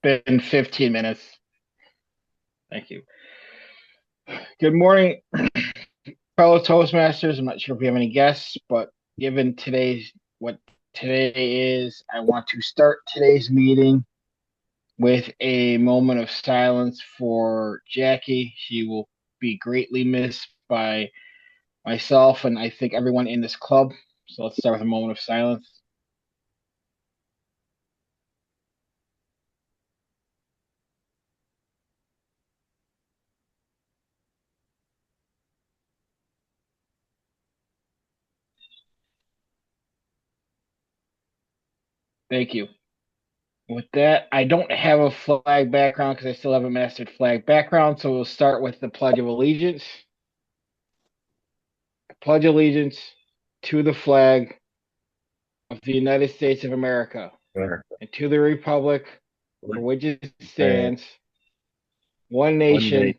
been 15 minutes. Thank you. Good morning, fellow Toastmasters. I'm not sure if we have any guests, but given what today is, I want to start today's meeting with a moment of silence for Jackie. She will be greatly missed by myself and I think everyone in this club. So let's start with a moment of silence. Thank you. With that, I don't have a flag background because I still haven't mastered flag background. So we'll start with the Pledge of Allegiance. I pledge allegiance to the flag of the United States of America Sure. and to the republic for which it stands, one One day, nation,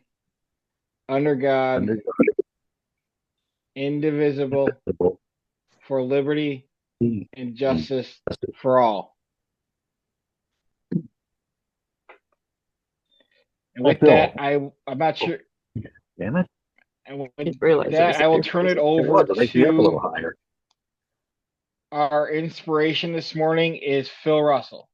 under God, under indivisible, God, for liberty and and justice justice. for all. And Hey, with that, Phil. I'm not Oh, sure. damn it. And with Didn't realize it that, was I up will here. turn it It over was. It makes me up a little to higher. our inspiration this morning is Phil Russell.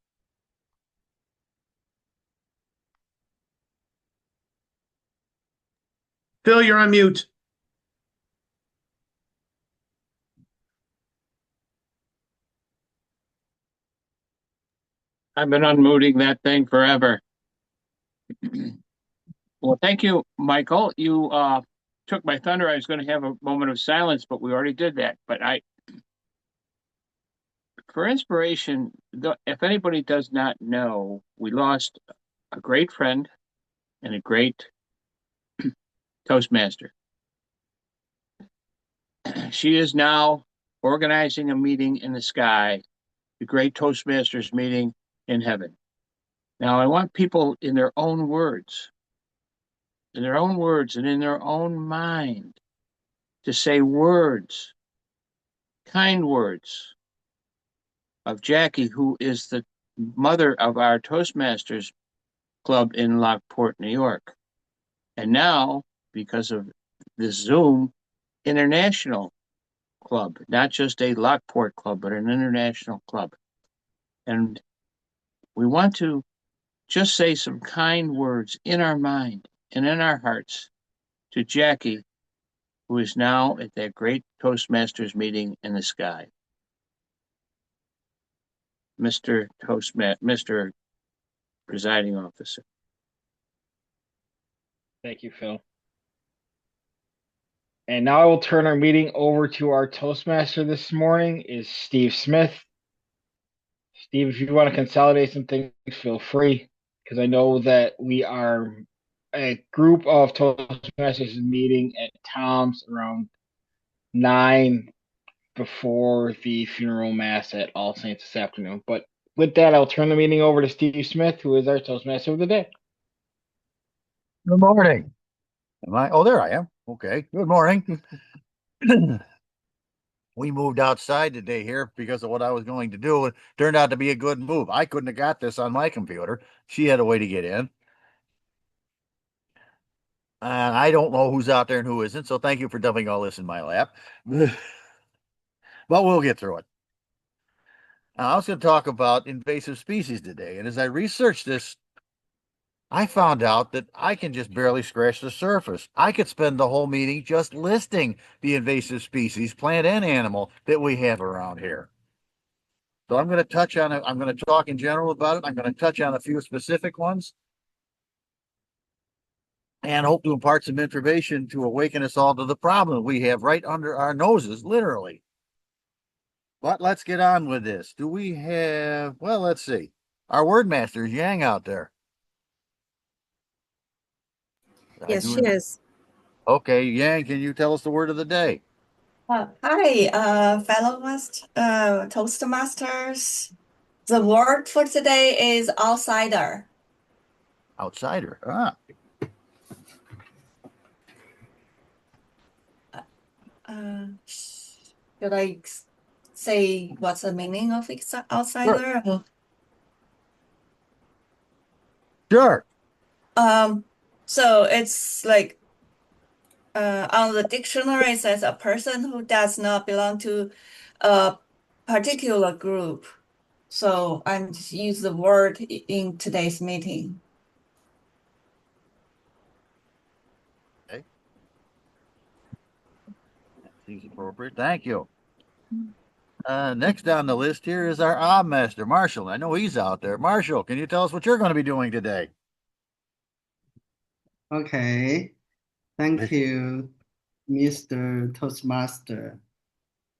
Phil, you're on mute. I've been unmuting that thing forever. Well, thank you, Michael. You took my thunder. I was going to have a moment of silence, but we already did that. But for inspiration, if anybody does not know, we lost a great friend and a great Toastmaster. She is now organizing a meeting in the sky, the great Toastmasters meeting in heaven. Now, I want people in their own words and in their own mind to say words, kind words of Jackie, who is the mother of our Toastmasters club in Lockport, New York. And now, because of this Zoom, international club, not just a Lockport club, but an international club. And we want to just say some kind words in our mind and in our hearts to Jackie, who is now at that great Toastmasters meeting in the sky. Mr. Presiding Officer. Thank you, Phil. And now I will turn our meeting over to our Toastmaster this morning is Steve Smith. Steve, if you want to consolidate some things, feel free, because I know that we are a group of Toastmasters meeting at Tom's around 9 before the funeral mass at All Saints this afternoon. But with that, I'll turn the meeting over to Steve Smith, who is our Toastmaster of the day. Good morning. Am I? Oh, there I am. Okay. Good morning. We moved outside today here because of what I was going to do. It turned out to be a good move. I couldn't have got this on my computer. She had a way to get in. And I don't know who's out there and who isn't. So thank you for dumping all this in my lap. But we'll get through it. Now, I was going to talk about invasive species today. And as I researched this, I found out that I can just barely scratch the surface. I could spend the whole meeting just listing the invasive species, plant and animal, that we have around here. So I'm going to touch on it. I'm going to talk in general about it. I'm going to touch on a few specific ones and hope to impart some information to awaken us all to the problem we have right under our noses, literally. But let's get on with this. Do we have, well, let's see. Our word master is Yang out there. Yes, she is. Okay, Yang, can you tell us the word of the day? Hi, fellow Toastmasters. The word for today is outsider. Outsider. Ah, Should I say what's the meaning of sure. outsider? Sure. So it's like on the dictionary it says a person who does not belong to a particular group. So I'm just use the word in today's meeting. Okay. That seems appropriate. Thank you. Next on the list here is our odd master, Marshall. I know he's out there. Marshall, can you tell us what you're going to be doing today? Okay, thank you, Mr. Toastmaster.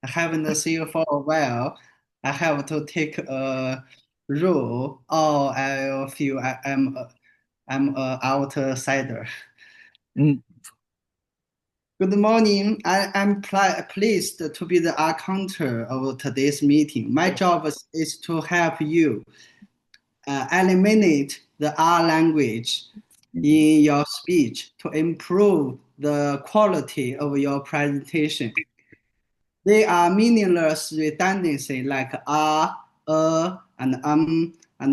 I haven't seen you for a while. I have to take a rule, or I feel I'm a outsider. Mm. Good morning. I'm pleased to be the counter of today's meeting. My job is to help you eliminate the R language in your speech to improve the quality of your presentation. They are meaningless redundancy like and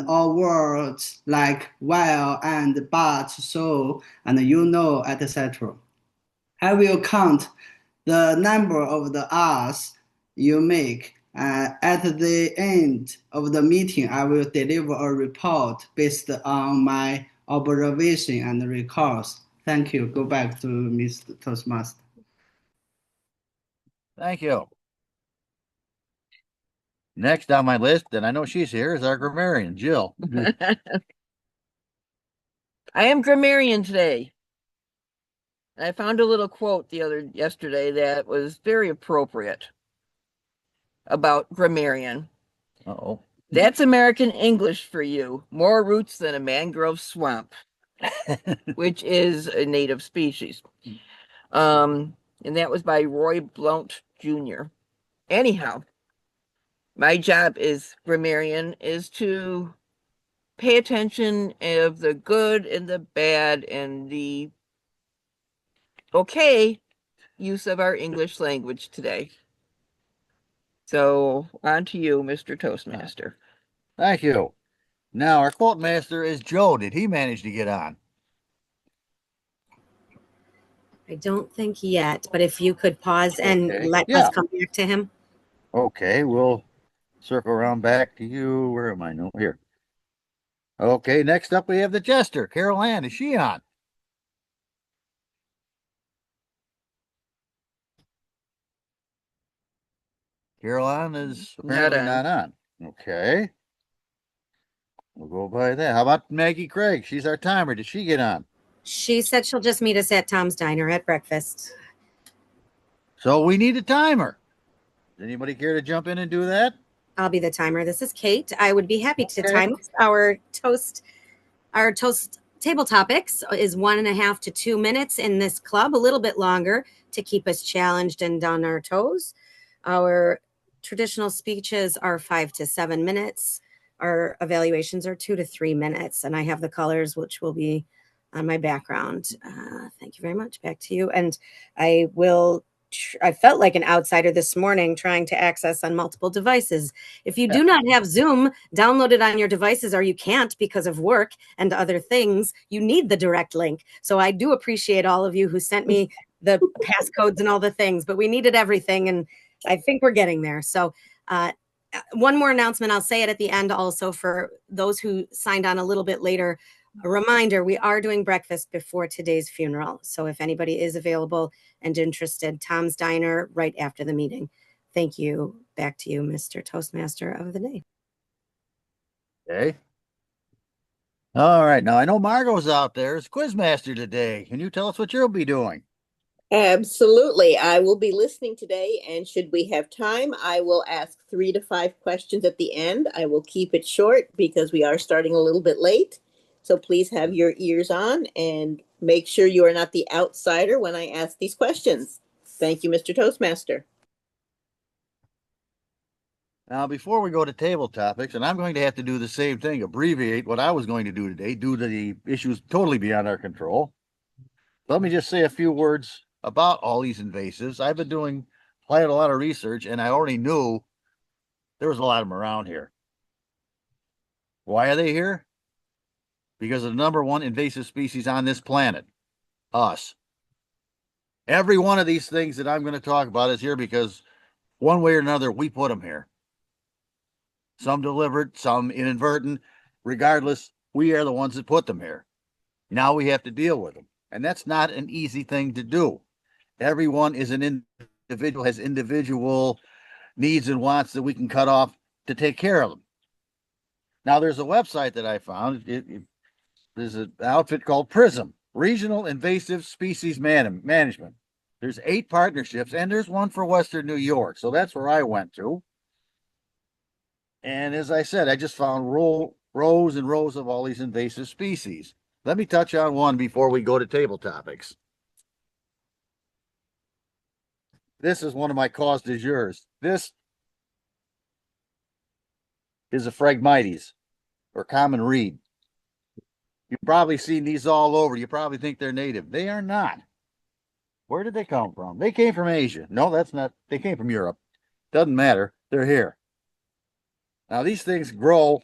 all words like while, and, but, so, and you know, etc. I will count the number of the R's you make. At the end of the meeting, I will deliver a report based on my observation and records. Thank you. Go back to Mr. Toastmaster. Thank you. Next on my list, and I know she's here, is our grammarian, Jill. I am grammarian today. I found a little quote yesterday that was very appropriate about grammarian. Uh-oh. That's American English for you. More roots than a mangrove swamp, which is a native species. And that was by Roy Blount Jr. Anyhow, my job as grammarian is to pay attention of the good and the bad and the okay use of our English language today. So on to you, Mr. Toastmaster. Thank you. Now, our quote master is Joe. Did he manage to get on? I don't think yet, but if you could pause and Okay. let Yeah. us come back to him. Okay, we'll circle around back to you. Where am I? No, here. Okay, next up we have the jester, Carol Ann. Is she on? Carol Ann is apparently not on. Okay. We'll go by that. How about Maggie Craig? She's our timer. Did she get on? She said she'll just meet us at Tom's Diner at breakfast. So we need a timer. Does anybody care to jump in and do that? I'll be the timer. This is Kate. I would be happy to Okay. time our toast table topics is 1.5 to 2 minutes in this club, a little bit longer to keep us challenged and on our toes. Our traditional speeches are 5 to 7 minutes. Our evaluations are 2 to 3 minutes, and I have the colors, which will be on my background. Thank you very much. Back to you. And I felt like an outsider this morning trying to access on multiple devices. If you do not have Zoom downloaded on your devices, or you can't because of work and other things, you need the direct link. So I do appreciate all of you who sent me the passcodes and all the things, but we needed everything, and I think we're getting there. So one more announcement, I'll say it at the end also for those who signed on a little bit later. A reminder, we are doing breakfast before today's funeral. So if anybody is available and interested, Tom's Diner right after the meeting. Thank you. Back to you, Mr. Toastmaster of the day. Okay. All right. Now I know Margot's out there as Quizmaster today. Can you tell us what you'll be doing? Absolutely. I will be listening today, and should we have time, I will ask 3 to 5 questions at the end. I will keep it short because we are starting a little bit late. So please have your ears on and make sure you are not the outsider when I ask these questions. Thank you, Mr. Toastmaster. Now, before we go to table topics, and I'm going to have to do the same thing, abbreviate what I was going to do today due to the issues totally beyond our control. Let me just say a few words about all these invasives. I've been doing quite a lot of research, and I already knew there was a lot of them around here. Why are they here? because of the number one invasive species on this planet, us. Every one of these things that I'm going to talk about is here because one way or another, we put them here. Some delivered, some inadvertent. Regardless, we are the ones that put them here. Now we have to deal with them. And that's not an easy thing to do. Everyone is an individual, has individual needs and wants that we can cut off to take care of them. Now, there's a website that I found. There's an outfit called PRISM, Regional Invasive Species Management. There's 8 partnerships, and there's one for Western New York. So that's where I went to. And as I said, I just found rows and rows of all these invasive species. Let me touch on one before we go to table topics. This is one of my cause du jours. This is a Phragmites, or common reed. You've probably seen these all over. You probably think they're native. They are not. Where did they come from? They came from Asia. No, that's not. They came from Europe. Doesn't matter. They're here. Now, these things grow,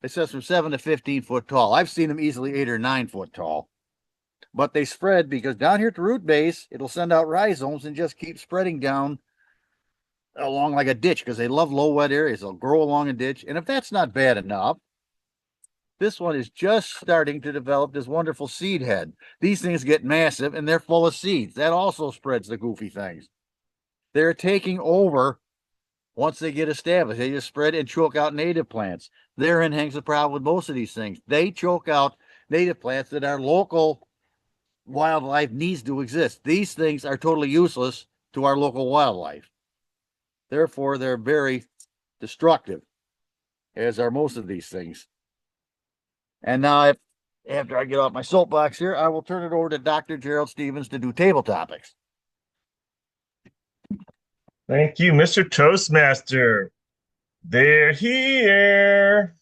it says from 7 to 15 foot tall. I've seen them easily 8 or 9 foot tall. But they spread because down here at the root base, it'll send out rhizomes and just keep spreading down along like a ditch because they love low wet areas. They'll grow along a ditch. And if that's not bad enough, this one is just starting to develop this wonderful seed head. These things get massive and they're full of seeds. That also spreads the goofy things. They're taking over once they get established. They just spread and choke out native plants. Therein hangs the problem with most of these things. They choke out native plants that our local wildlife needs to exist. These things are totally useless to our local wildlife. Therefore, they're very destructive, as are most of these things. And now, after I get off my soapbox here, I will turn it over to Dr. Gerald Stevens to do table topics. Thank you, Mr. Toastmaster. They're here.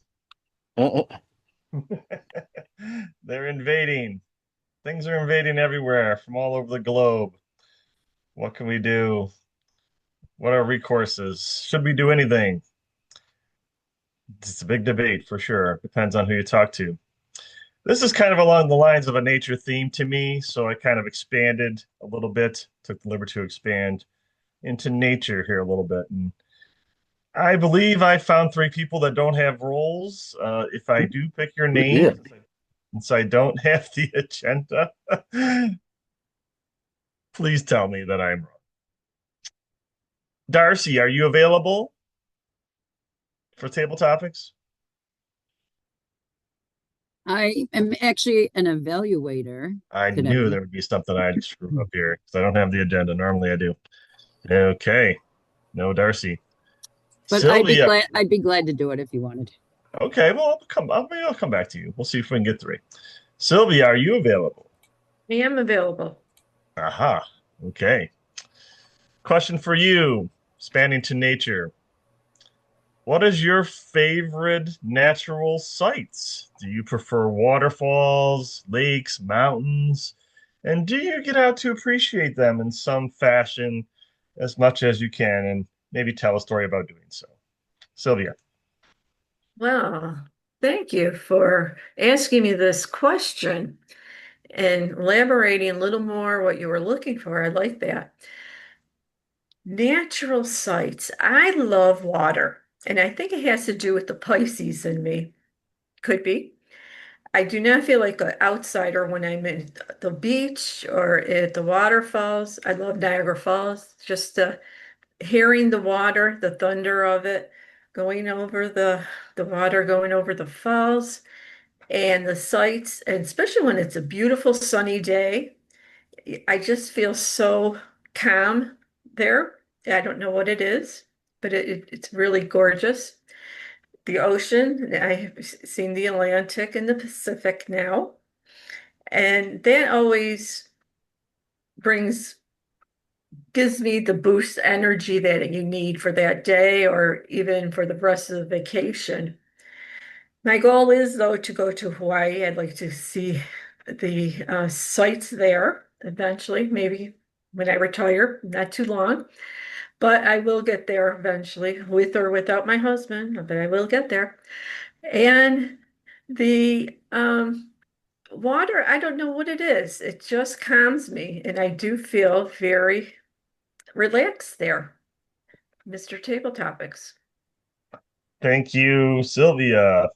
They're invading. Things are invading everywhere from all over the globe. What can we do? What are recourses? Should we do anything? It's a big debate for sure. Depends on who you talk to. This is kind of along the lines of a nature theme to me, so I kind of expanded a little bit, took the liberty to expand into nature here a little bit. And I believe I found 3 people that don't have roles. If I do pick your name, since I don't have the agenda, please tell me that I'm wrong. Darcy, are you available for table topics? I am actually an evaluator. I today. knew there would be something I'd screw up here because I don't have the agenda. Normally I do. Okay. No Darcy. But Sylvia. I'd be glad to do it if you wanted. Okay, well, maybe I'll come back to you. We'll see if we can get 3. Sylvia, are you available? I am available. Aha. Okay. Question for you, spanning to nature. What is your favorite natural sights? Do you prefer waterfalls, lakes, mountains? And do you get out to appreciate them in some fashion as much as you can and maybe tell a story about doing so? Sylvia. Well, thank you for asking me this question and elaborating a little more what you were looking for. I like that. Natural sights. I love water, and I think it has to do with the Pisces in me. Could be. I do not feel like an outsider when I'm in the beach or at the waterfalls. I love Niagara Falls. Just hearing the water, the thunder of it, going over the water, going over the falls, and the sights, and especially when it's a beautiful sunny day. I just feel so calm there. I don't know what it is, but it's really gorgeous. The ocean, I have seen the Atlantic and the Pacific now, and that always gives me the boost energy that you need for that day or even for the rest of the vacation. My goal is, though, to go to Hawaii. I'd like to see the sights there eventually, maybe when I retire, not too long. But I will get there eventually, with or without my husband, but I will get there. And The water, I don't know what it is. It just calms me, and I do feel very relaxed there. Mr. Table Topics. Thank you, Sylvia.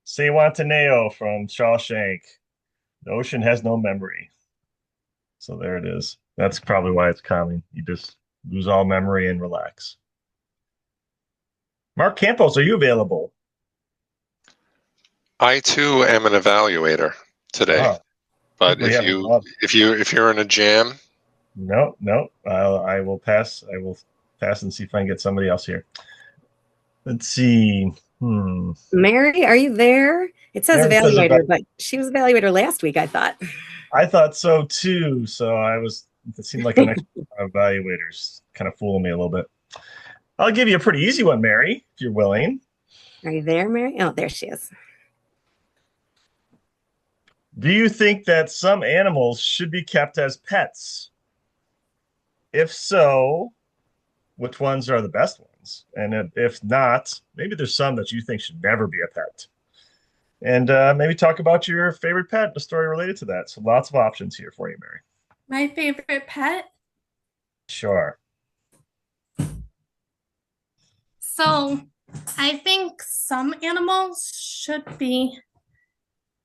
Sewantaneo from Shawshank. The ocean has no memory. So there it is. That's probably why it's calming. You just lose all memory and relax. Mark Campos, are you available? I too am an evaluator today. Oh, But we have a lot. if you're in a jam, No, no. I will pass. I will pass and see if I can get somebody else here. Let's see. Mary, are you there? It says Mary says evaluator, but she was evaluator last week, I thought. I thought so too. So it seemed like an extra evaluators kind of fooling me a little bit. I'll give you a pretty easy one, Mary, if you're willing. Are you there, Mary? Oh, there she is. Do you think that some animals should be kept as pets? If so, which ones are the best ones? And if not, maybe there's some that you think should never be a pet. And maybe talk about your favorite pet, a story related to that. So lots of options here for you, Mary. My favorite pet? Sure. So, I think some animals should be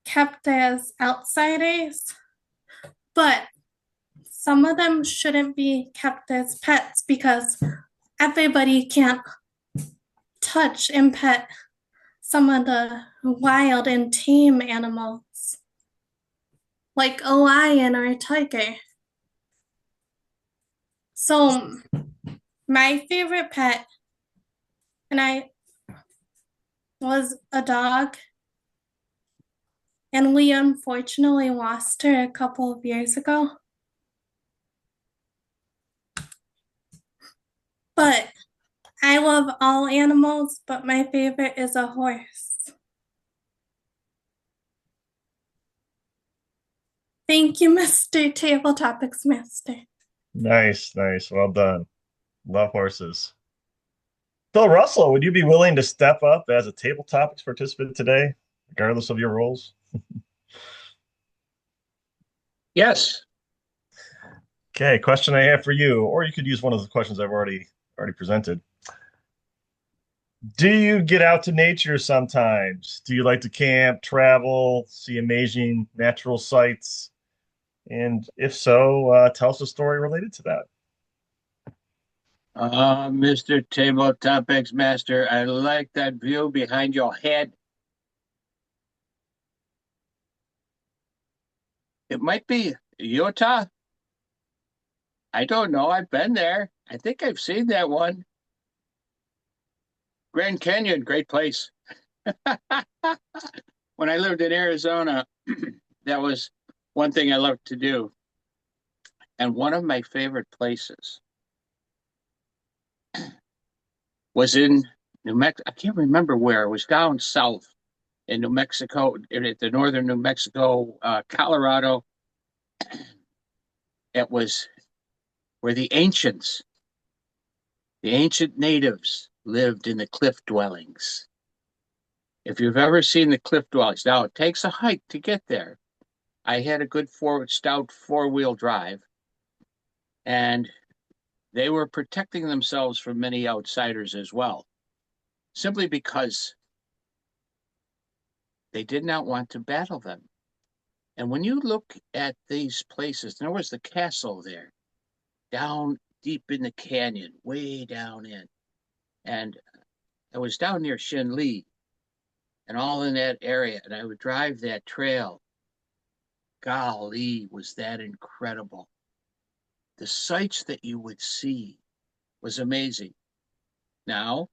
kept as outsiders, but some of them shouldn't be kept as pets because everybody can't touch and pet some of the wild and tame animals, like a lion or a tiger. So, my favorite pet, was a dog, and we unfortunately lost her a couple of years ago. But I love all animals, but my favorite is a horse. Thank you, Mr. Table Topics Master. Nice, nice. Well done. Love horses. Phil Russell, would you be willing to step up as a table topics participant today, regardless of your roles? Yes. Okay, question I have for you, or you could use one of the questions I've already presented. Do you get out to nature sometimes? Do you like to camp, travel, see amazing natural sights? And if so, tell us a story related to that. Mr. Table Topics Master, I like that view behind your head. It might be Utah. I don't know. I've been there. I think I've seen that one. Grand Canyon, great place. When I lived in Arizona, that was one thing I loved to do. And one of my favorite places was in New Mexico. I can't remember where. It was down south in New Mexico, at the northern New Mexico, Colorado. It was where the ancient natives lived in the cliff dwellings. If you've ever seen the cliff dwellings, now it takes a hike to get there. I had a good stout four-wheel drive, and they were protecting themselves from many outsiders as well, simply because they did not want to battle them. And when you look at these places, there was the castle there, down deep in the canyon, way down in. And I was down near Shenli and all in that area, and I would drive that trail. Golly, was that incredible. The sights that you would see was amazing. Now,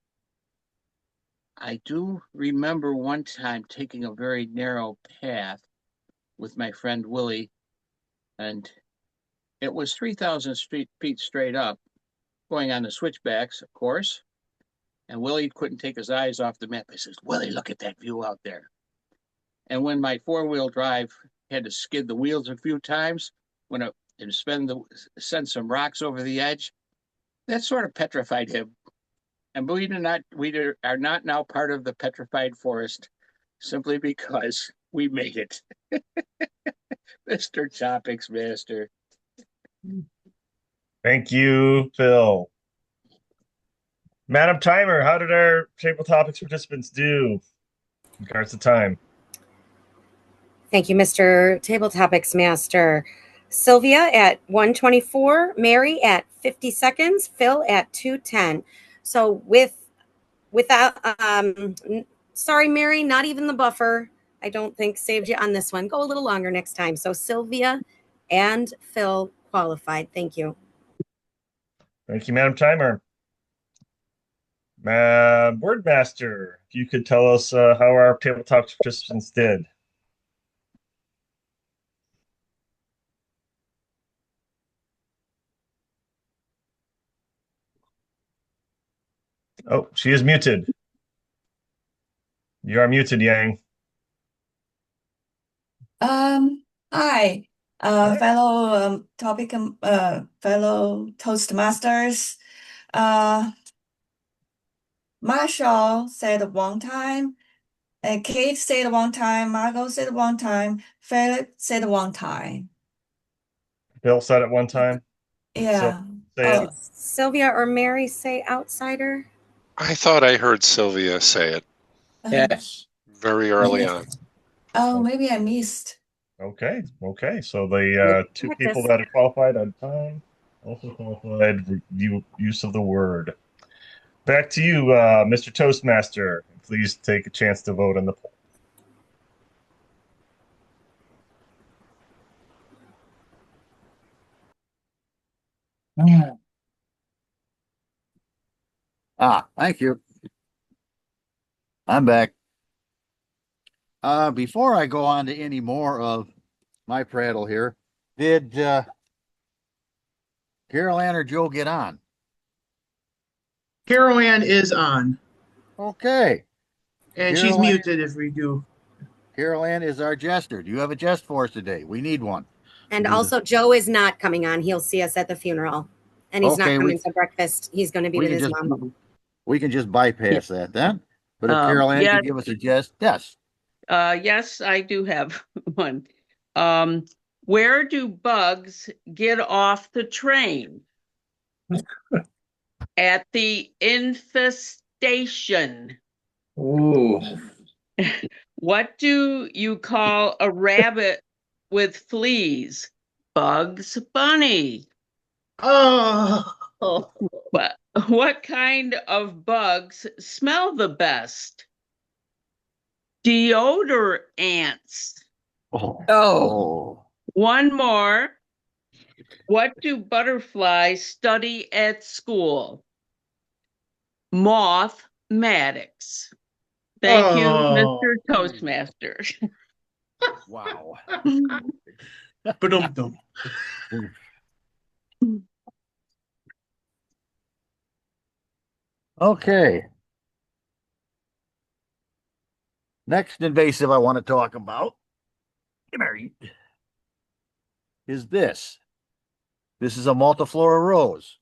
I do remember one time taking a very narrow path with my friend Willie, and it was 3,000 feet straight up, going on the switchbacks, of course. And Willie couldn't take his eyes off the map. I says, Willie, look at that view out there. And when my four-wheel drive had to skid the wheels a few times, and send some rocks over the edge, that sort of petrified him. And believe it or not, we are not now part of the petrified forest. simply because we made it. Mr. Topics Master. Thank you, Phil. Madam Timer, how did our table topics participants do in regards to time? Thank you, Mr. Table Topics Master. Sylvia at 124, Mary at 50 seconds, Phil at 210. So without sorry, Mary, not even the buffer. I don't think saved you on this one. Go a little longer next time. So Sylvia and Phil qualified. Thank you. Thank you, Madam Timer. Word Master, if you could tell us how our tabletop participants did. Oh, she is muted. You are muted, Yang. Hi, fellow Toastmasters. Marshall said one time, Kate said one time, Margot said one time, Philip said one time. Bill said it one time. Yeah. Say it. Did Sylvia or Mary say outsider? I thought I heard Sylvia say it Yes. very early on. Oh, maybe I missed. Okay. So the two people that are qualified on time also qualified for use of the word. Back to you, Mr. Toastmaster. Please take a chance to vote on the poll. Thank you. I'm back. Before I go on to any more of my prattle here, did Carol Ann or Joe get on? Carol Ann is on. Okay. And Carol she's Ann- muted if we do. Carol Ann is our jester. Do you have a jest for us today? We need one. And also, Joe is not coming on. He'll see us at the funeral. And he's not coming to breakfast. He's going to be with his mom. We can just bypass that then. But if Carol Ann can give us a jest, yes. Yes, I do have one. Where do bugs get off the train? At the infestation. Ooh. What do you call a rabbit with fleas? Bugs Bunny. Oh. What kind of bugs smell the best? Deodorants. Oh. One more. What do butterflies study at school? Mathematics. Thank you, Mr. Toastmaster. Wow. Ba-dum-dum. Okay. Next invasive I want to talk about is this. This is a multiflora rose.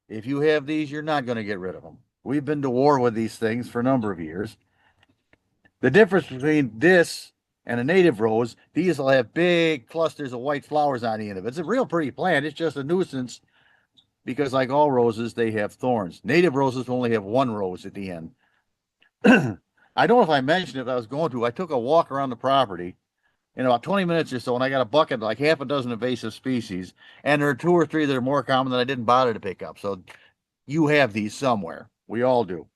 If you have these, you're not going to get rid of them. We've been to war with these things for a number of years. The difference between this and a native rose, these will have big clusters of white flowers on the end of it. It's a real pretty plant. It's just a nuisance because, like all roses, they have thorns. Native roses only have one rose at the end. I don't know if I mentioned it, I was going to. I took a walk around the property in about 20 minutes or so, and I got a bucket of like half a dozen invasive species, and there are 2 or 3 that are more common that I didn't bother to pick up. So you have these somewhere. We all do.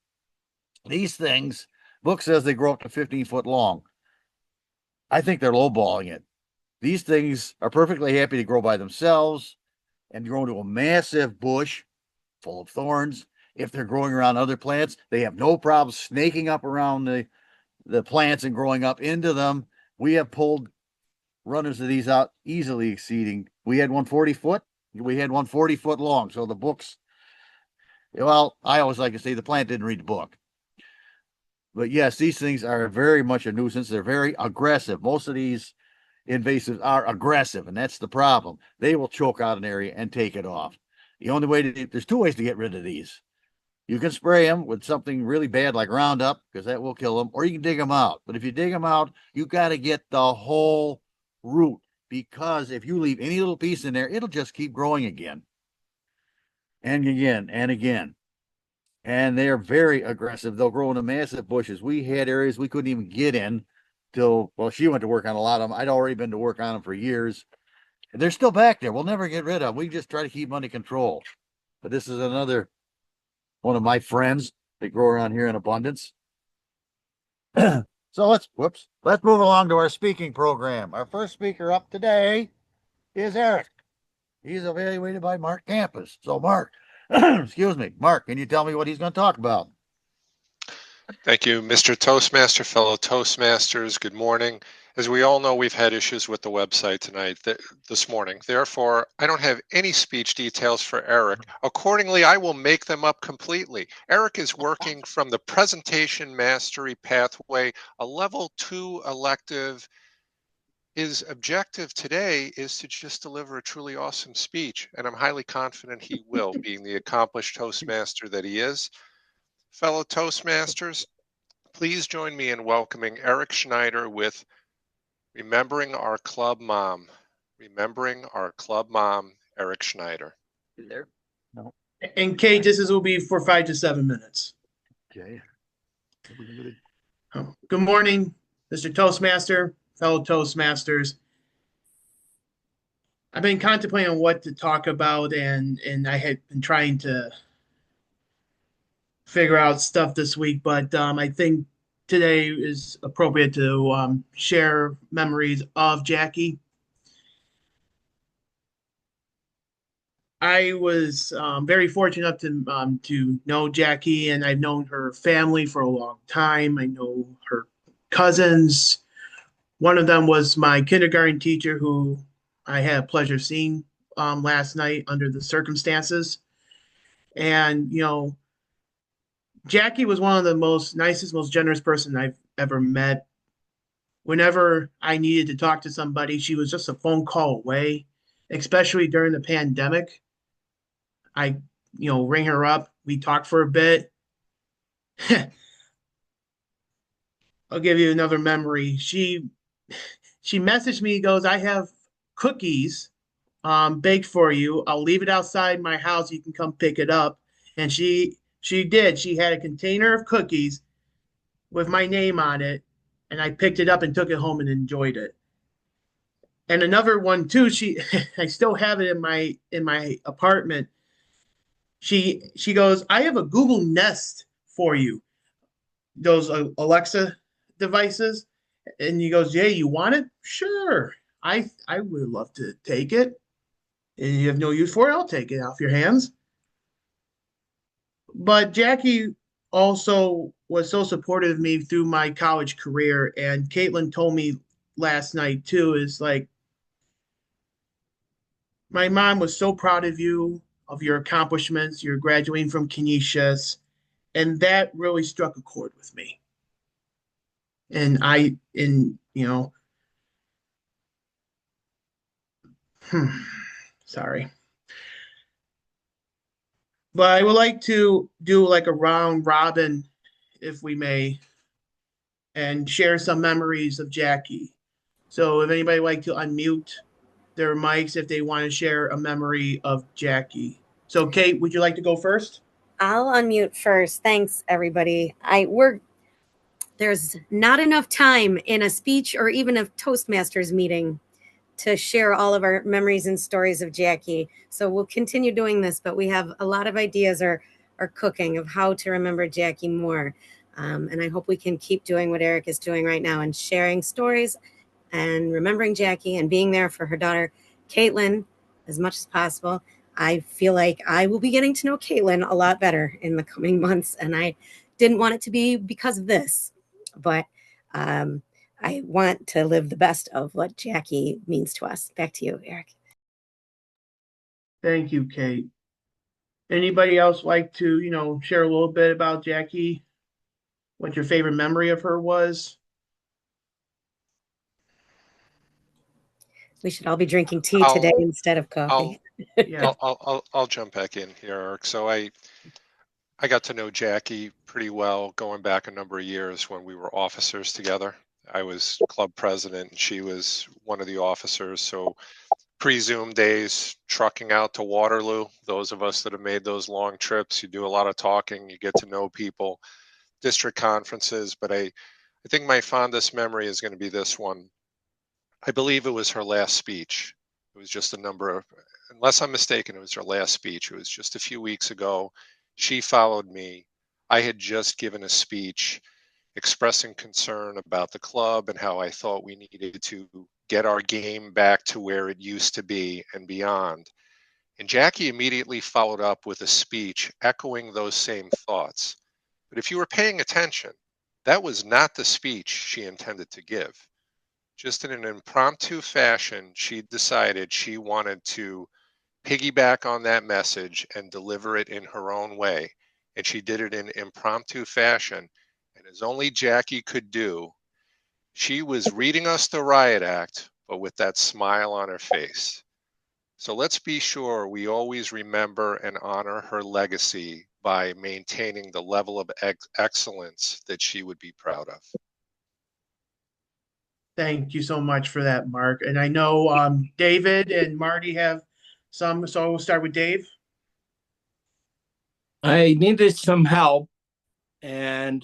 These things, book says they grow up to 15 foot long. I think they're lowballing it. These things are perfectly happy to grow by themselves and grow into a massive bush full of thorns. If they're growing around other plants, they have no problem snaking up around the plants and growing up into them. We have pulled runners of these out easily exceeding. We had 140 foot. We had 140 foot long. So the books, well, I always like to say the plant didn't read the book. But yes, these things are very much a nuisance. They're very aggressive. Most of these invasives are aggressive, and that's the problem. They will choke out an area and take it off. The only way there's 2 ways to get rid of these. You can spray them with something really bad like Roundup, because that will kill them, or you can dig them out. But if you dig them out, you got to get the whole root, because if you leave any little piece in there, it'll just keep growing again and again and again. And they are very aggressive. They'll grow into massive bushes. We had areas we couldn't even get in till, well, she went to work on a lot of them. I'd already been to work on them for years. And they're still back there. We'll never get rid of them. We just try to keep them under control. But this is another one of my friends. They grow around here in abundance. So let's move along to our speaking program. Our first speaker up today is Eric. He's evaluated by Mark Campus. So Mark, excuse me, Mark, can you tell me what he's going to talk about? Thank you, Mr. Toastmaster, fellow Toastmasters. Good morning. As we all know, we've had issues with the website this morning. Therefore, I don't have any speech details for Eric. Accordingly, I will make them up completely. Eric is working from the Presentation Mastery Pathway, a level 2 elective. His objective today is to just deliver a truly awesome speech, and I'm highly confident he will, being the accomplished Toastmaster that he is. Fellow Toastmasters, please join me in welcoming Eric Schneider with Remembering Our Club Mom. Remembering Our Club Mom, Eric Schneider. You there? No. And Kate, this will be for 5 to 7 minutes. Okay. Good morning, Mr. Toastmaster, fellow Toastmasters. I've been contemplating on what to talk about, and I had been trying to figure out stuff this week, but I think today is appropriate to share memories of Jackie. I was very fortunate to know Jackie, and I've known her family for a long time. I know her cousins. One of them was my kindergarten teacher, who I had a pleasure seeing last night under the circumstances. And, you know, Jackie was one of the nicest, most generous person I've ever met. Whenever I needed to talk to somebody, she was just a phone call away, especially during the pandemic. I, ring her up. We talk for a bit. I'll give you another memory. She messaged me, goes, I have cookies baked for you. I'll leave it outside my house. You can come pick it up. And she did. She had a container of cookies with my name on it, and I picked it up and took it home and enjoyed it. And another one too, I still have it in my apartment. She goes, I have a Google Nest for you, those Alexa devices. And he goes, yeah, you want it? Sure. I would love to take it. And you have no use for it, I'll take it off your hands. But Jackie also was so supportive of me through my college career. And Caitlin told me last night too, is like, my mom was so proud of you, of your accomplishments. You're graduating from Canisius. And that really struck a chord with me. And sorry. But I would like to do like a round robin, if we may, and share some memories of Jackie. So if anybody would like to unmute their mics if they want to share a memory of Jackie. So Kate, would you like to go first? I'll unmute first. Thanks, everybody. There's not enough time in a speech or even a Toastmasters meeting to share all of our memories and stories of Jackie. So we'll continue doing this, but we have a lot of ideas are cooking of how to remember Jackie more. And I hope we can keep doing what Eric is doing right now and sharing stories and remembering Jackie and being there for her daughter, Caitlin, as much as possible. I feel like I will be getting to know Caitlin a lot better in the coming months. And I didn't want it to be because of this, but I want to live the best of what Jackie means to us. Back to you, Eric. Thank you, Kate. Anybody else like to, share a little bit about Jackie? What your favorite memory of her was? We should all be drinking tea today instead of coffee. I'll jump back in here, Eric. So I got to know Jackie pretty well going back a number of years when we were officers together. I was club president and she was one of the officers. So pre-Zoom days, trucking out to Waterloo, those of us that have made those long trips, you do a lot of talking, you get to know people, district conferences. But I think my fondest memory is going to be this one. I believe it was her last speech. It was just unless I'm mistaken, it was her last speech. It was just a few weeks ago. She followed me. I had just given a speech expressing concern about the club and how I thought we needed to get our game back to where it used to be and beyond. And Jackie immediately followed up with a speech echoing those same thoughts. But if you were paying attention, that was not the speech she intended to give. Just in an impromptu fashion, she decided she wanted to piggyback on that message and deliver it in her own way. And she did it in impromptu fashion. And as only Jackie could do, she was reading us the riot act, but with that smile on her face. So let's be sure we always remember and honor her legacy by maintaining the level of excellence that she would be proud of. Thank you so much for that, Mark. And I know David and Marty have some, so we'll start with Dave. I needed some help and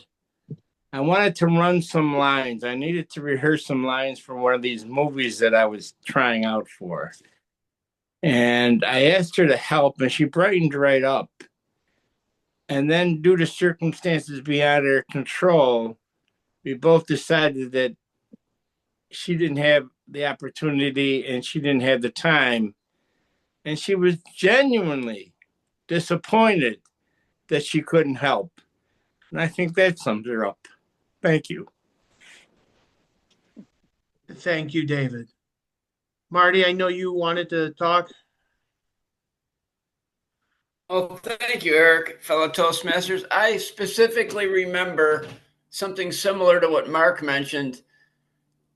I wanted to run some lines. I needed to rehearse some lines for one of these movies that I was trying out for. And I asked her to help, and she brightened right up. And then, due to circumstances beyond her control, we both decided that she didn't have the opportunity and she didn't have the time. And she was genuinely disappointed that she couldn't help. And I think that sums her up. Thank you. Thank you, David. Marty, I know you wanted to talk. Oh, thank you, Eric, fellow Toastmasters. I specifically remember something similar to what Mark mentioned.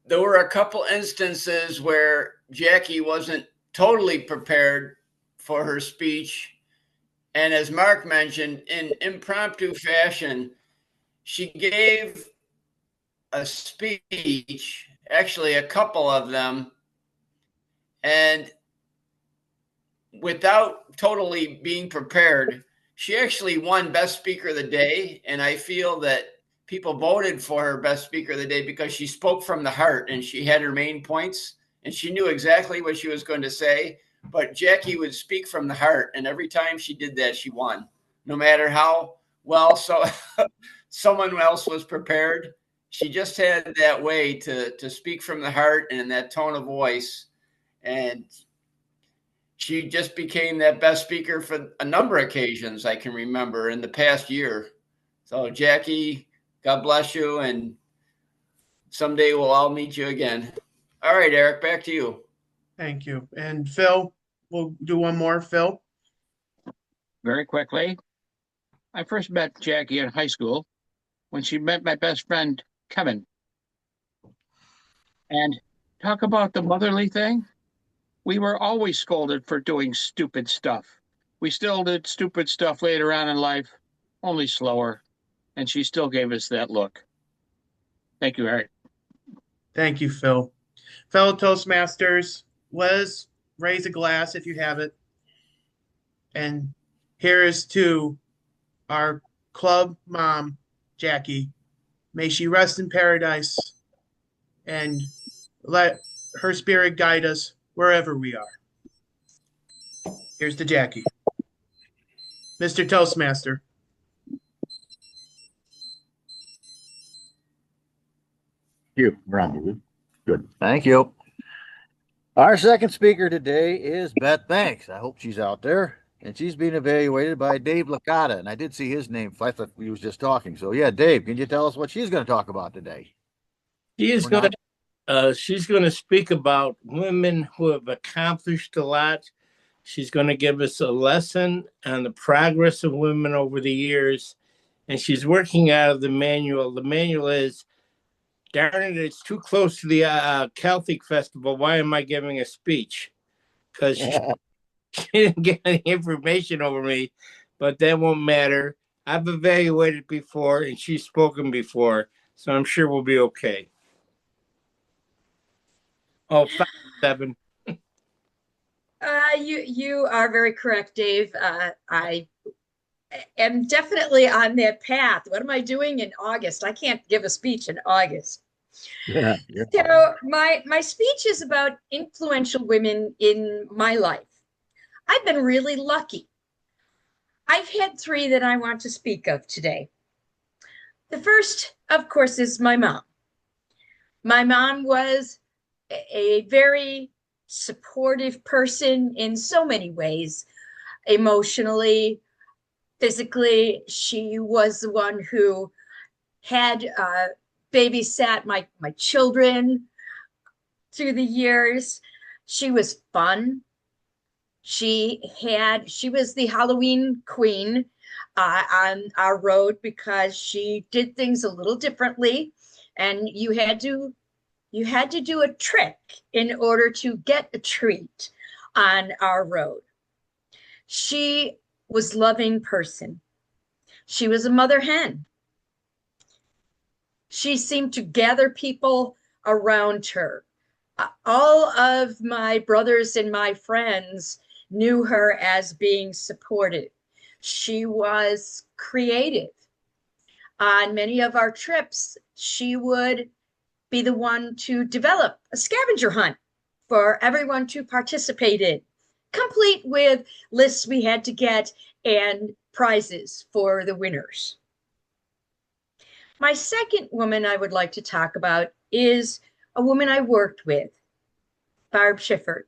There were a couple instances where Jackie wasn't totally prepared for her speech. And as Mark mentioned, in impromptu fashion, she gave a speech, actually a couple of them, and without totally being prepared, she actually won Best Speaker of the Day. And I feel that people voted for her Best Speaker of the Day because she spoke from the heart and she had her main points and she knew exactly what she was going to say. But Jackie would speak from the heart, and every time she did that, she won, no matter how well someone else was prepared. She just had that way to speak from the heart and in that tone of voice. And she just became that best speaker for a number of occasions I can remember in the past year. So Jackie, God bless you, and someday we'll all meet you again. All right, Eric, back to you. Thank you. And Phil, we'll do one more. Phil? Very quickly. I first met Jackie in high school when she met my best friend, Kevin. And talk about the motherly thing. We were always scolded for doing stupid stuff. We still did stupid stuff later on in life, only slower. And she still gave us that look. Thank you, Eric. Thank you, Phil. Fellow Toastmasters, let's raise a glass if you have it. And here is to our club mom, Jackie. May she rest in paradise and let her spirit guide us wherever we are. Here's to Jackie. Mr. Toastmaster. You, Randy. Good. Thank you. Our second speaker today is Beth Banks. I hope she's out there. And she's being evaluated by Dave Licata. And I did see his name. I thought he was just talking. So yeah, Dave, can you tell us what she's going to talk about today? She's going to speak about women who have accomplished a lot. She's going to give us a lesson on the progress of women over the years. And she's working out of the manual. The manual is, darn it, it's too close to the Celtic Festival. Why am I giving a speech? Because she didn't get any information over me, but that won't matter. I've evaluated before and she's spoken before, so I'm sure we'll be okay. Oh, 5-7. You are very correct, Dave. I am definitely on that path. What am I doing in August? I can't give a speech in August. Yeah. So my speech is about influential women in my life. I've been really lucky. I've had three that I want to speak of today. The first, of course, is my mom. My mom was a very supportive person in so many ways, emotionally, physically. She was the one who had babysat my children through the years. She was fun. She was the Halloween queen on our road because she did things a little differently, and you had to do a trick in order to get a treat on our road. She was a loving person. She was a mother hen. She seemed to gather people around her. All of my brothers and my friends knew her as being supportive. She was creative. On many of our trips, she would be the one to develop a scavenger hunt for everyone to participate in, complete with lists we had to get and prizes for the winners. My second woman I would like to talk about is a woman I worked with, Barb Schiffert.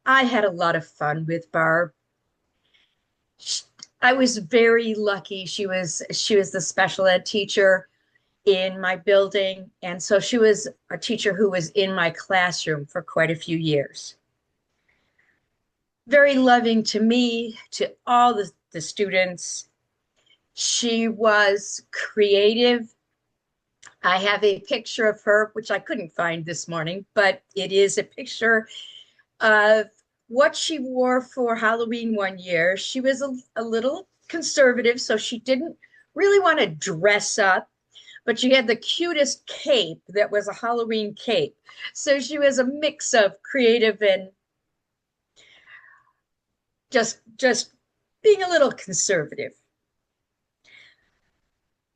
I had a lot of fun with Barb. I was very lucky. She was the special ed teacher in my building, and so she was a teacher who was in my classroom for quite a few years. Very loving to me, to all the students. She was creative. I have a picture of her, which I couldn't find this morning, but it is a picture of what she wore for Halloween one year. She was a little conservative, so she didn't really want to dress up, but she had the cutest cape that was a Halloween cape. So she was a mix of creative and just being a little conservative.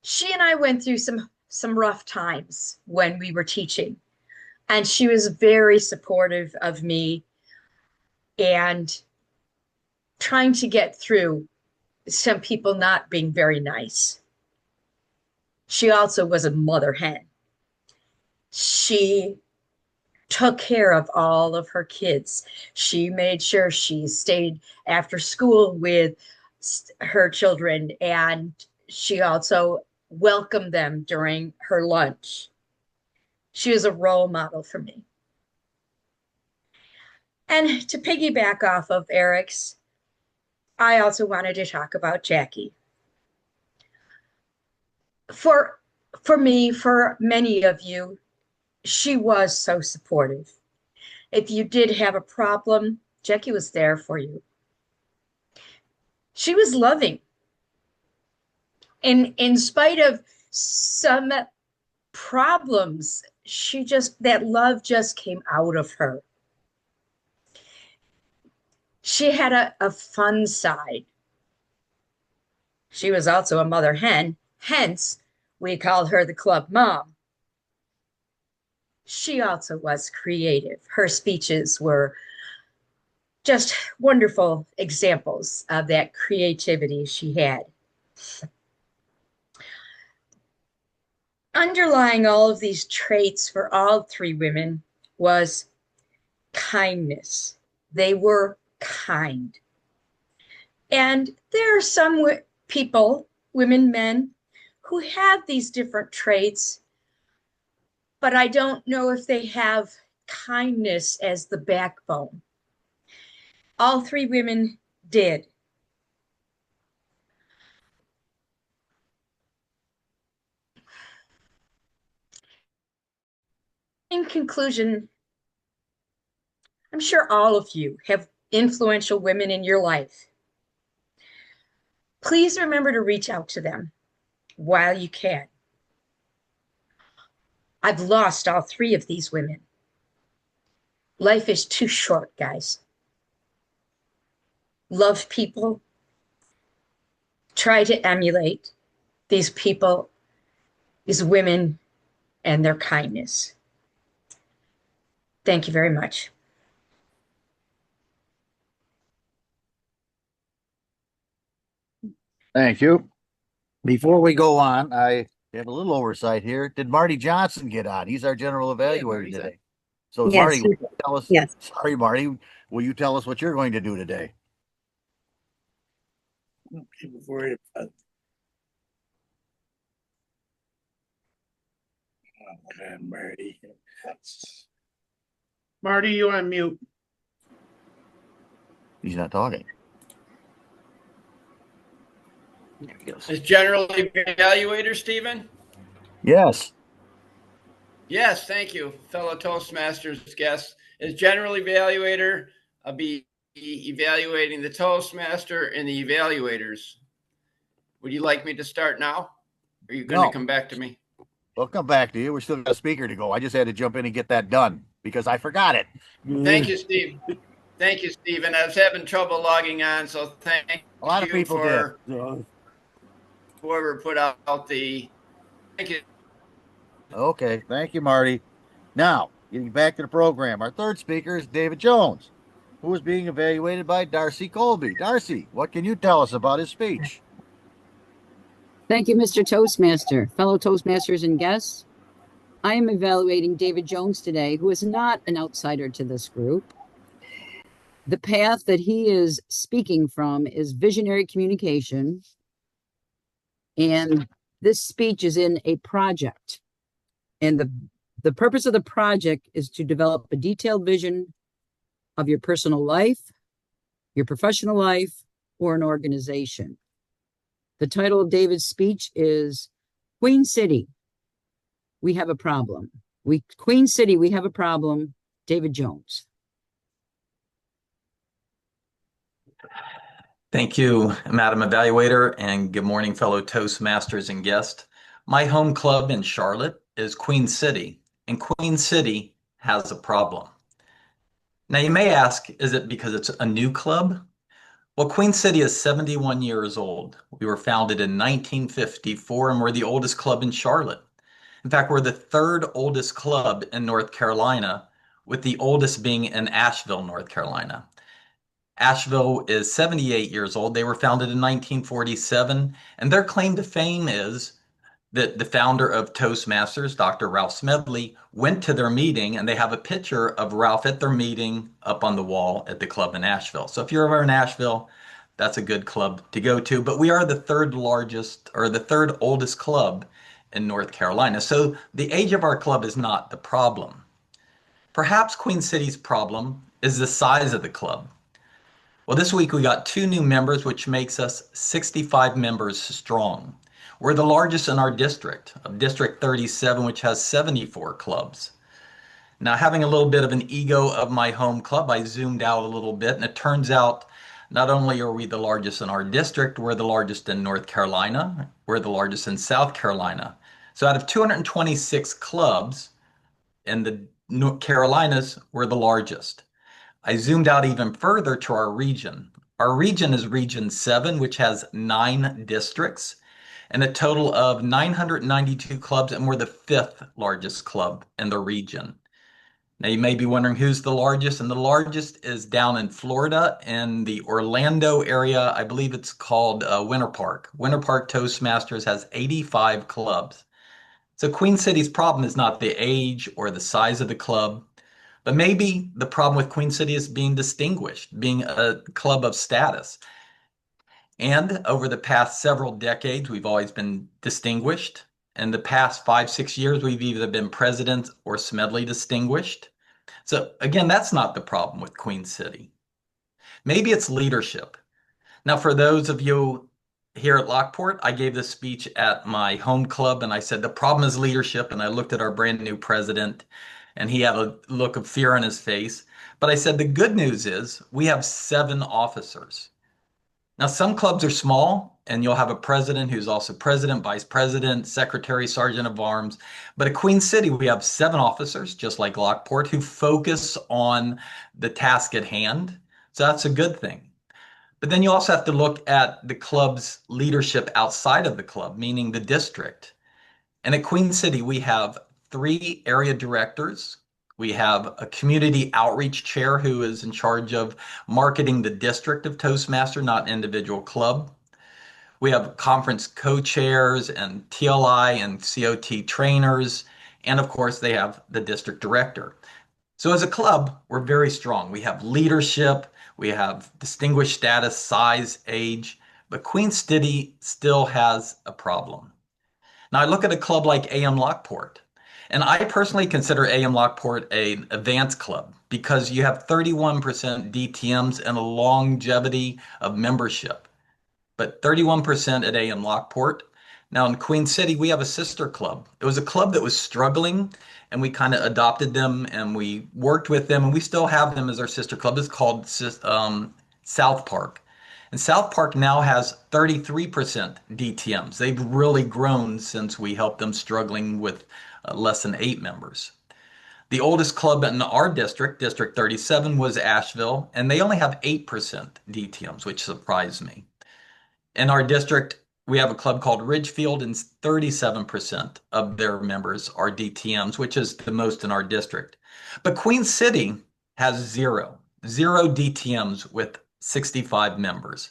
She and I went through some rough times when we were teaching, and she was very supportive of me and trying to get through some people not being very nice. She also was a mother hen. She took care of all of her kids. She made sure she stayed after school with her children, and she also welcomed them during her lunch. She was a role model for me. And to piggyback off of Eric's, I also wanted to talk about Jackie. For me, for many of you, she was so supportive. If you did have a problem, Jackie was there for you. She was loving. And in spite of some problems, that love just came out of her. She had a fun side. She was also a mother hen, hence we called her the club mom. She also was creative. Her speeches were just wonderful examples of that creativity she had. Underlying all of these traits for all three women was kindness. They were kind. And there are some people, women, men, who have these different traits, but I don't know if they have kindness as the backbone. All three women did. In conclusion, I'm sure all of you have influential women in your life. please remember to reach out to them while you can. I've lost all three of these women. Life is too short, guys. Love people. Try to emulate these people, these women, and their kindness. Thank you very much. Thank you. Before we go on, I have a little oversight here. Did Marty Johnson get on? He's our general evaluator today. So Yes, Marty, he will did. you tell us? Yes. Sorry, Marty. Will you tell us what you're going to do today? Worried about. Okay, Marty. Marty, you on mute. He's not talking. As general evaluator, Stephen? Yes. Yes, thank you, fellow Toastmasters guests. As general evaluator, I'll be evaluating the Toastmaster and the evaluators. Would you like me to start now? Or are you going to come back to me? We'll come back to you. We're still got a speaker to go. I just had to jump in and get that done because I forgot it. Thank you, Steve. Thank you, Stephen. I was having trouble logging on, so thank A lot of you people for did. whoever put out the. Thank you. Okay. Thank you, Marty. Now, getting back to the program, our third speaker is David Jones, who is being evaluated by Darcy Colby. Darcy, what can you tell us about his speech? Thank you, Mr. Toastmaster. Fellow Toastmasters and guests, I am evaluating David Jones today, who is not an outsider to this group. The path that he is speaking from is visionary communication, and this speech is in a project. And the purpose of the project is to develop a detailed vision of your personal life, your professional life, or an organization. The title of David's speech is Queen City, We Have a Problem. Queen City, We Have a Problem, David Jones. Thank you, Madam Evaluator, and good morning, fellow Toastmasters and guests. My home club in Charlotte is Queen City, and Queen City has a problem. Now, you may ask, is it because it's a new club? Well, Queen City is 71 years old. We were founded in 1954, and we're the oldest club in Charlotte. In fact, we're the third oldest club in North Carolina, with the oldest being in Asheville, North Carolina. Asheville is 78 years old. They were founded in 1947, and their claim to fame is that the founder of Toastmasters, Dr. Ralph Smedley, went to their meeting, and they have a picture of Ralph at their meeting up on the wall at the club in Asheville. So if you're ever in Asheville, that's a good club to go to. But we are the third largest or the third oldest club in North Carolina. So the age of our club is not the problem. Perhaps Queen City's problem is the size of the club. Well, this week we got 2 new members, which makes us 65 members strong. We're the largest in our district, of District 37, which has 74 clubs. Now, having a little bit of an ego of my home club, I zoomed out a little bit, and it turns out not only are we the largest in our district, we're the largest in North Carolina, we're the largest in South Carolina. So out of 226 clubs in the Carolinas, we're the largest. I zoomed out even further to our region. Our region is Region 7, which has 9 districts and a total of 992 clubs, and we're the 5th largest club in the region. Now, you may be wondering who's the largest, and the largest is down in Florida in the Orlando area. I believe it's called Winter Park. Winter Park Toastmasters has 85 clubs. So Queen City's problem is not the age or the size of the club, but maybe the problem with Queen City is being distinguished, being a club of status. And over the past several decades, we've always been distinguished. In the past 5-6 years, we've either been President or Smedley distinguished. So again, that's not the problem with Queen City. Maybe it's leadership. Now, for those of you here at Lockport, I gave this speech at my home club, and I said the problem is leadership. And I looked at our brand new president, and he had a look of fear on his face. But I said the good news is we have 7 officers. Now, some clubs are small, and you'll have a president who's also president, vice president, secretary, sergeant of arms. But at Queen City, we have 7 officers, just like Lockport, who focus on the task at hand. So that's a good thing. But then you also have to look at the club's leadership outside of the club, meaning the district. And at Queen City, we have 3 area directors. We have a community outreach chair who is in charge of marketing the district of Toastmaster, not individual club. We have conference co-chairs and TLI and COT trainers. And of course, they have the district director. So as a club, we're very strong. We have leadership, we have distinguished status, size, age, but Queen City still has a problem. Now I look at a club like AM Lockport, and I personally consider AM Lockport an advanced club because you have 31% DTMs and a longevity of membership, but 31% at AM Lockport. Now in Queen City, we have a sister club. It was a club that was struggling, and we kind of adopted them and we worked with them, and we still have them as our sister club. It's called South Park. And South Park now has 33% DTMs. They've really grown since we helped them struggling with less than 8 members. The oldest club in our district, District 37, was Asheville, and they only have 8% DTMs, which surprised me. In our district, we have a club called Ridgefield, and 37% of their members are DTMs, which is the most in our district. But Queen City has zero DTMs with 65 members,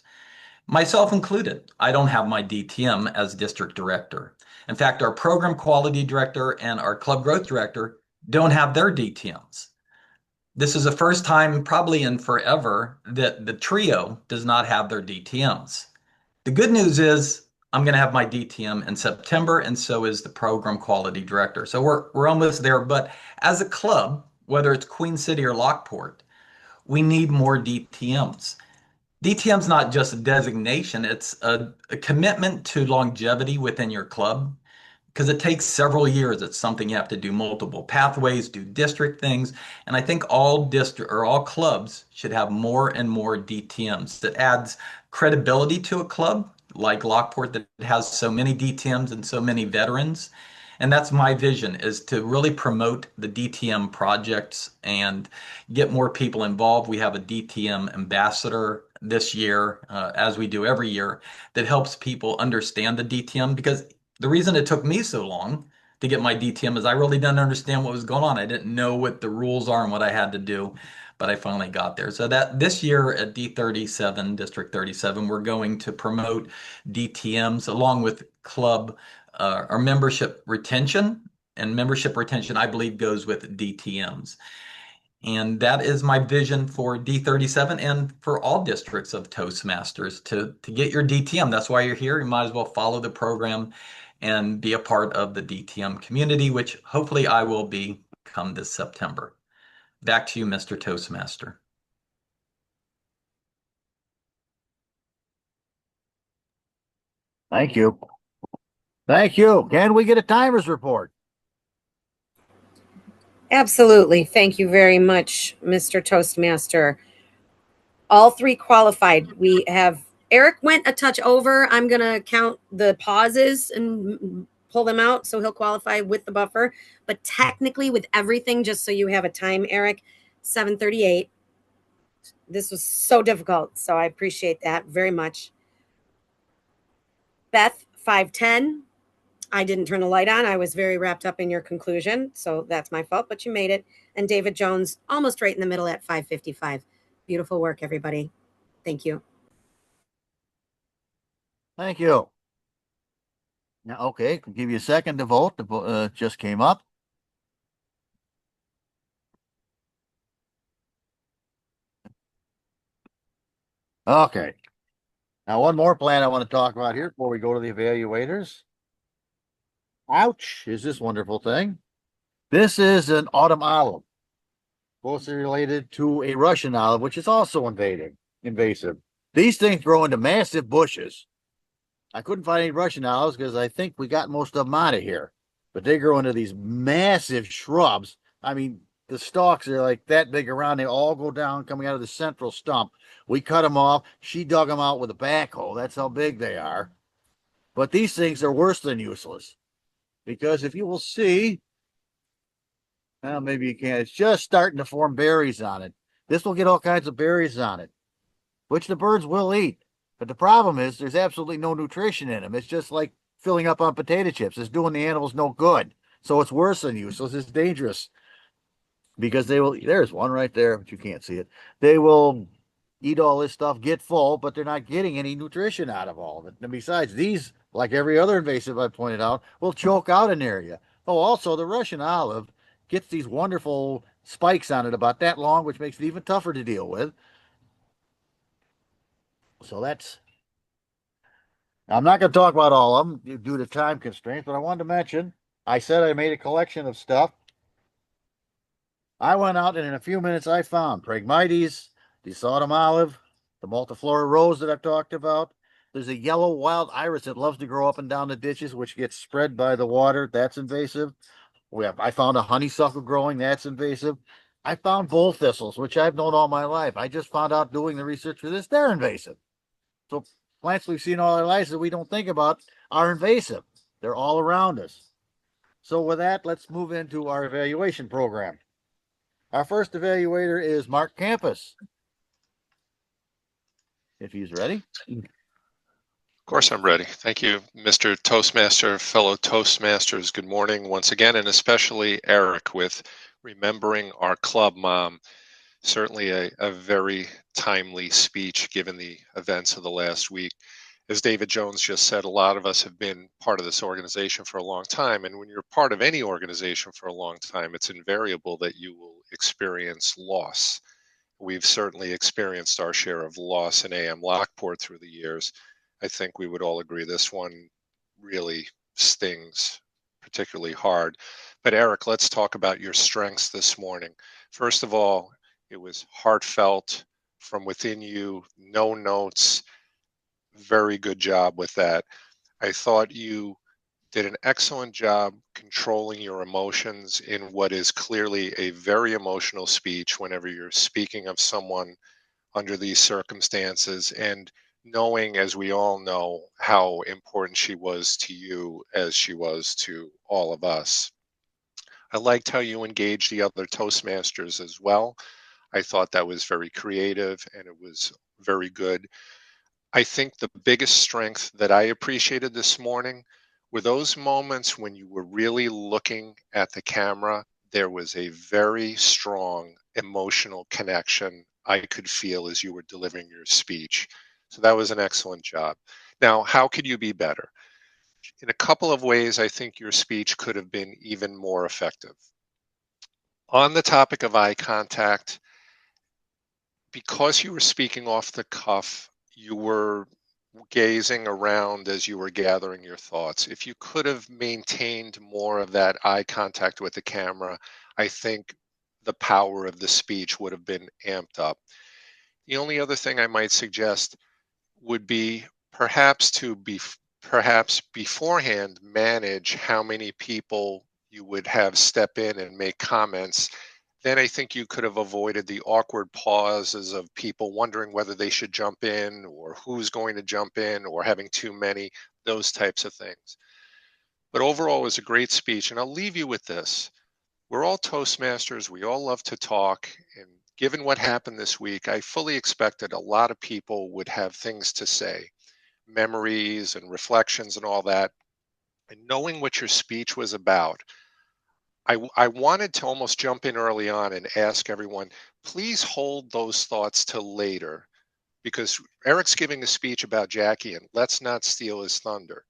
myself included. I don't have my DTM as district director. In fact, our program quality director and our club growth director don't have their DTMs. This is the first time probably in forever that the trio does not have their DTMs. The good news is I'm going to have my DTM in September, and so is the program quality director. So we're almost there. But as a club, whether it's Queen City or Lockport, we need more DTMs. DTM's not just a designation, it's a commitment to longevity within your club, because it takes several years. It's something you have to do multiple pathways, do district things. And I think all district or all clubs should have more and more DTMs. That adds credibility to a club like Lockport that has so many DTMs and so many veterans. And that's my vision, is to really promote the DTM projects and get more people involved. We have a DTM ambassador this year, as we do every year, that helps people understand the DTM, because the reason it took me so long to get my DTM is I really didn't understand what was going on. I didn't know what the rules are and what I had to do, but I finally got there. So that this year at D37, District 37, we're going to promote DTMs along with club or membership retention. And membership retention, I believe, goes with DTMs. And that is my vision for D37 and for all districts of Toastmasters, to get your DTM. That's why you're here. You might as well follow the program and be a part of the DTM community, which hopefully I will be come this September. Back to you, Mr. Toastmaster. Thank you. Thank you. Can we get a timer's report? Absolutely. Thank you very much, Mr. Toastmaster. All 3 qualified. We have Eric went a touch over. I'm going to count the pauses and pull them out, so he'll qualify with the buffer. But technically, with everything, just so you have a time, Eric, 7:38. This was so difficult, so I appreciate that very much. Beth, 5:10. I didn't turn the light on. I was very wrapped up in your conclusion, so that's my fault, but you made it. And David Jones, almost right in the middle at 5:55. Beautiful work, everybody. Thank you. Thank you. Now, okay, I'll give you a second to vote. The vote just came up. Okay. Now, one more plan I want to talk about here before we go to the evaluators. Ouch, is this wonderful thing. This is an autumn olive, closely related to a Russian olive, which is also invasive. These things grow into massive bushes. I couldn't find any Russian olives because I think we got most of them out of here. But they grow into these massive shrubs. I mean, the stalks are like that big around. They all go down coming out of the central stump. We cut them off. She dug them out with a backhoe. That's how big they are. But these things are worse than useless because if you will see, well, maybe you can't. It's just starting to form berries on it. This will get all kinds of berries on it, which the birds will eat. But the problem is there's absolutely no nutrition in them. It's just like filling up on potato chips. It's doing the animals no good. So it's worse than useless. It's dangerous because they will, there's one right there, but you can't see it. They will eat all this stuff, get full, but they're not getting any nutrition out of all of it. And besides, these, like every other invasive I pointed out, will choke out an area. Oh, also, the Russian olive gets these wonderful spikes on it about that long, which makes it even tougher to deal with. So that's, I'm not going to talk about all of them due to time constraints, but I wanted to mention, I said I made a collection of stuff. I went out and in a few minutes I found Phragmites, the autumn olive, the multiflora rose that I've talked about. There's a yellow wild iris that loves to grow up and down the ditches, which gets spread by the water. That's invasive. I found a honeysuckle growing. That's invasive. I found bull thistles, which I've known all my life. I just found out doing the research for this, they're invasive. So plants we've seen all our lives that we don't think about are invasive. They're all around us. So with that, let's move into our evaluation program. Our first evaluator is Mark Campus. If he's ready. Of course, I'm ready. Thank you, Mr. Toastmaster, fellow Toastmasters. Good morning once again, and especially Eric with remembering our club mom. Certainly a very timely speech given the events of the last week. As David Jones just said, a lot of us have been part of this organization for a long time. And when you're part of any organization for a long time, it's invariable that you will experience loss. We've certainly experienced our share of loss in AM Lockport through the years. I think we would all agree this one really stings particularly hard. But Eric, let's talk about your strengths this morning. First of all, it was heartfelt from within you, no notes. Very good job with that. I thought you did an excellent job controlling your emotions in what is clearly a very emotional speech whenever you're speaking of someone under these circumstances, and knowing, as we all know, how important she was to you as she was to all of us. I liked how you engaged the other Toastmasters as well. I thought that was very creative and it was very good. I think the biggest strength that I appreciated this morning were those moments when you were really looking at the camera. There was a very strong emotional connection I could feel as you were delivering your speech. So that was an excellent job. Now, how could you be better? In a couple of ways, I think your speech could have been even more effective. On the topic of eye contact, because you were speaking off the cuff, you were gazing around as you were gathering your thoughts. If you could have maintained more of that eye contact with the camera, I think the power of the speech would have been amped up. The only other thing I might suggest would be perhaps perhaps beforehand manage how many people you would have step in and make comments. Then I think you could have avoided the awkward pauses of people wondering whether they should jump in or who's going to jump in or having too many, those types of things. But overall, it was a great speech. And I'll leave you with this. We're all Toastmasters. We all love to talk. And given what happened this week, I fully expected a lot of people would have things to say, memories and reflections and all that. And knowing what your speech was about, I wanted to almost jump in early on and ask everyone, please hold those thoughts till later, because Eric's giving a speech about Jackie and let's not steal his thunder.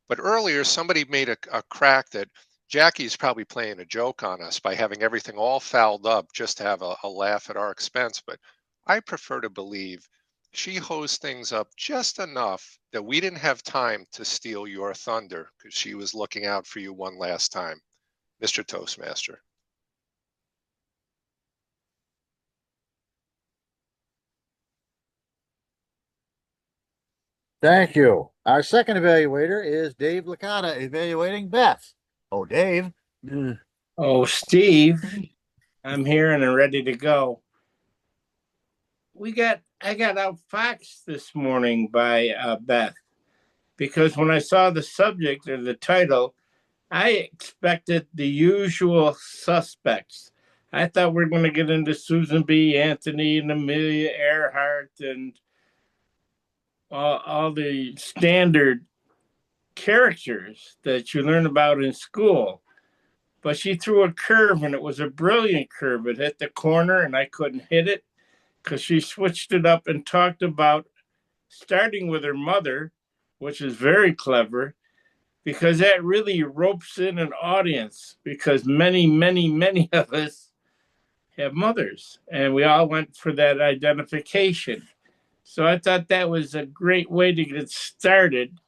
But earlier, somebody made a crack that Jackie's probably playing a joke on us by having everything all fouled up just to have a laugh at our expense. But I prefer to believe she hosed things up just enough that we didn't have time to steal your thunder because she was looking out for you one last time. Mr. Toastmaster. Thank you. Our second evaluator is Dave Licata evaluating Beth. Oh, Dave. Oh, Steve, I'm here and I'm ready to go. I got outfoxed this morning by Beth, because when I saw the subject or the title, I expected the usual suspects. I thought we were going to get into Susan B. Anthony and Amelia Earhart and all the standard characters that you learn about in school. But she threw a curve, and it was a brilliant curve. It hit the corner and I couldn't hit it, because she switched it up and talked about starting with her mother, which is very clever, because that really ropes in an audience, because many, many, many of us have mothers, and we all went for that identification. So I thought that was a great way to get started.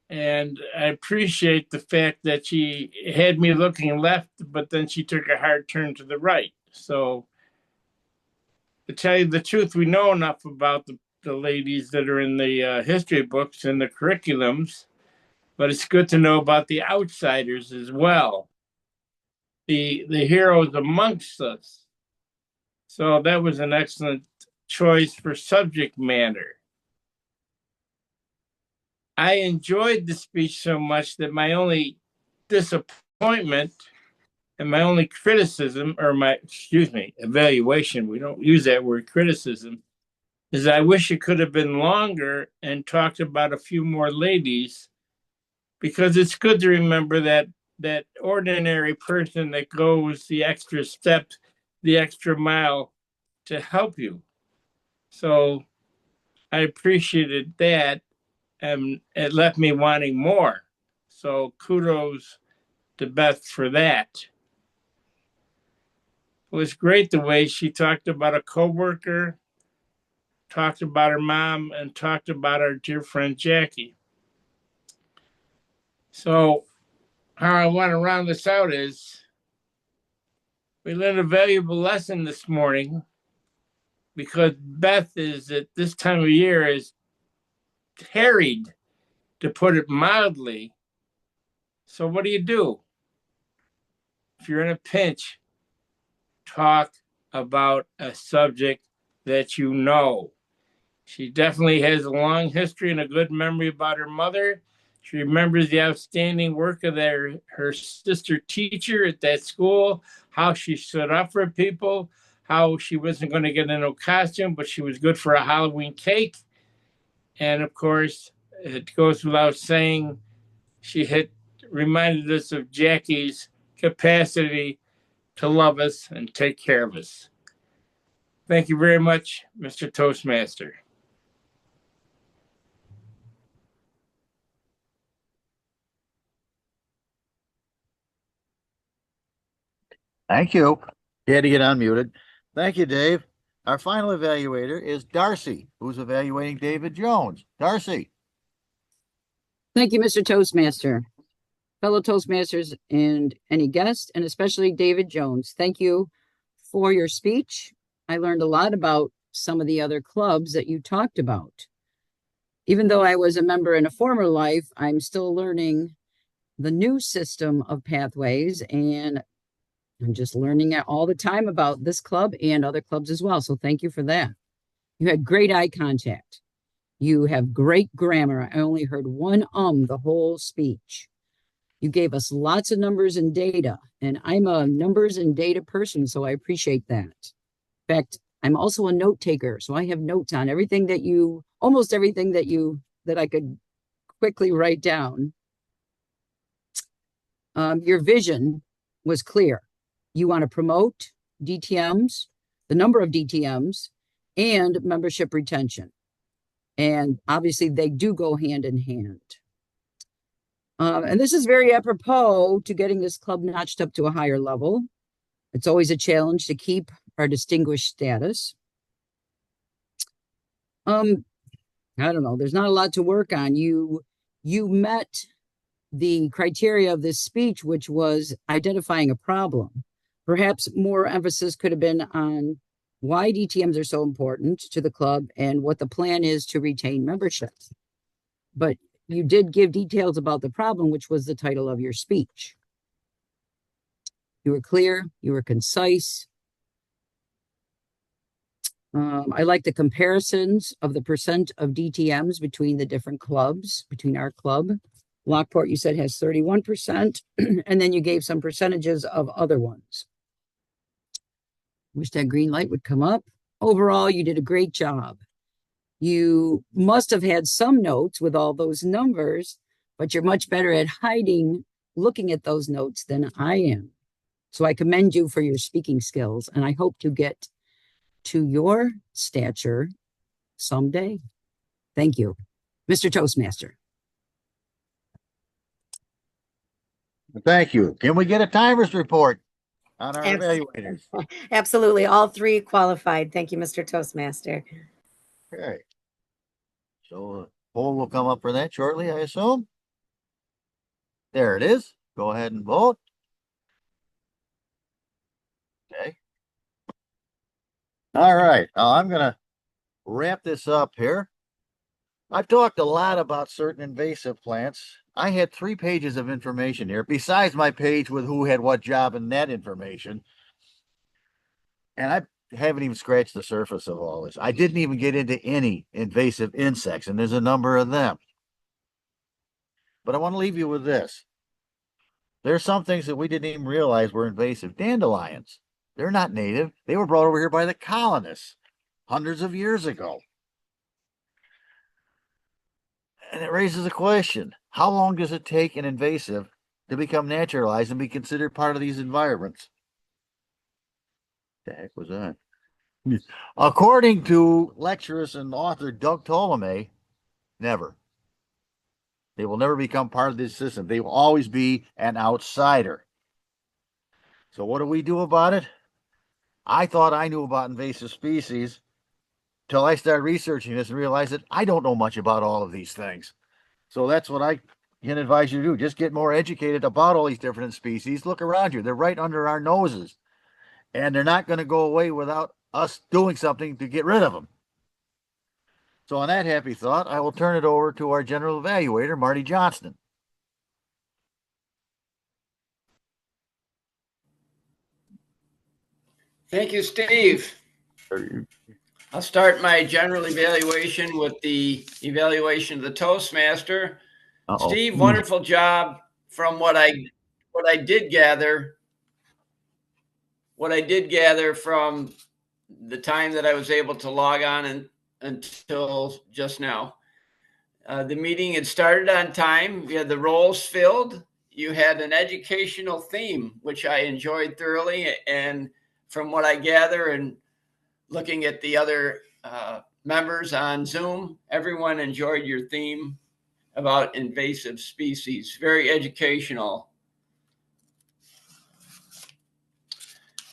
And I appreciate the fact that she had me looking left, but then she took a hard turn to the right. So to tell you the truth, we know enough about the ladies that are in the history books and the curriculums, but it's good to know about the outsiders as well, the heroes amongst us. So that was an excellent choice for subject matter. I enjoyed the speech so much that my only disappointment and my only criticism, or evaluation, we don't use that word criticism, is I wish it could have been longer and talked about a few more ladies, because it's good to remember that ordinary person that goes the extra step, the extra mile to help you. So I appreciated that, and it left me wanting more. So kudos to Beth for that. It was great the way she talked about a coworker, talked about her mom, and talked about our dear friend Jackie. So how I want to round this out is, we learned a valuable lesson this morning, because Beth is at this time of year is harried, to put it mildly. So what do? If you're in a pinch, talk about a subject that you know. She definitely has a long history and a good memory about her mother. She remembers the outstanding work of her sister teacher at that school, how she stood up for people, how she wasn't going to get in no costume, but she was good for a Halloween cake. And of course, it goes without saying, she reminded us of Jackie's capacity to love us and take care of us. Thank you very much, Mr. Toastmaster. Thank you. You had to get unmuted. Thank you, Dave. Our final evaluator is Darcy, who's evaluating David Jones. Darcy. Thank you, Mr. Toastmaster. Fellow Toastmasters and any guest, and especially David Jones, thank you for your speech. I learned a lot about some of the other clubs that you talked about. Even though I was a member in a former life, I'm still learning the new system of pathways, and I'm just learning all the time about this club and other clubs as well. So thank you for that. You had great eye contact. You have great grammar. I only heard one the whole speech. You gave us lots of numbers and data, and I'm a numbers and data person, so I appreciate that. In fact, I'm also a note taker, so I have notes on everything almost everything that I could quickly write down. Your vision was clear. You want to promote DTMs, the number of DTMs, and membership retention. And obviously they do go hand in hand. And this is very apropos to getting this club notched up to a higher level. It's always a challenge to keep our distinguished status. I don't know. There's not a lot to work on. You met the criteria of this speech, which was identifying a problem. Perhaps more emphasis could have been on why DTMs are so important to the club and what the plan is to retain membership. But you did give details about the problem, which was the title of your speech. You were clear, you were concise. I like the comparisons of the percent of DTMs between the different clubs, between our club. Lockport, you said, has 31%, and then you gave some percentages of other ones. Wish that green light would come up. Overall, you did a great job. You must have had some notes with all those numbers, but you're much better at hiding, looking at those notes than I am. So I commend you for your speaking skills, and I hope to get to your stature someday. Thank you. Mr. Toastmaster. Thank you. Can we get a timers report on our evaluators? Absolutely. All three qualified. Thank you, Mr. Toastmaster. Okay. So a poll will come up for that shortly, I assume. There it is. Go ahead and vote. Okay. All right. Now I'm going to wrap this up here. I've talked a lot about certain invasive plants. I had 3 pages of information here, besides my page with who had what job and that information. And I haven't even scratched the surface of all this. I didn't even get into any invasive insects, and there's a number of them. But I want to leave you with this. There's some things that we didn't even realize were invasive. Dandelions. They're not native. They were brought over here by the colonists hundreds of years ago. And it raises a question. How long does it take an invasive to become naturalized and be considered part of these environments? The heck was that? According to lecturers and author Doug Ptolemy, never. They will never become part of this system. They will always be an outsider. So what do we do about it? I thought I knew about invasive species till I started researching this and realized that I don't know much about all of these things. So that's what I can advise you to do. Just get more educated about all these different species. Look around you. They're right under our noses. And they're not going to go away without us doing something to get rid of them. So on that happy thought, I will turn it over to our general evaluator, Marty Johnston. Thank you, Steve. I'll start my general evaluation with the evaluation of the Toastmaster. Steve, wonderful job. From what I did gather from the time that I was able to log on until just now. The meeting had started on time. We had the roles filled. You had an educational theme, which I enjoyed thoroughly. And from what I gather and looking at the other members on Zoom, everyone enjoyed your theme about invasive species. Very educational.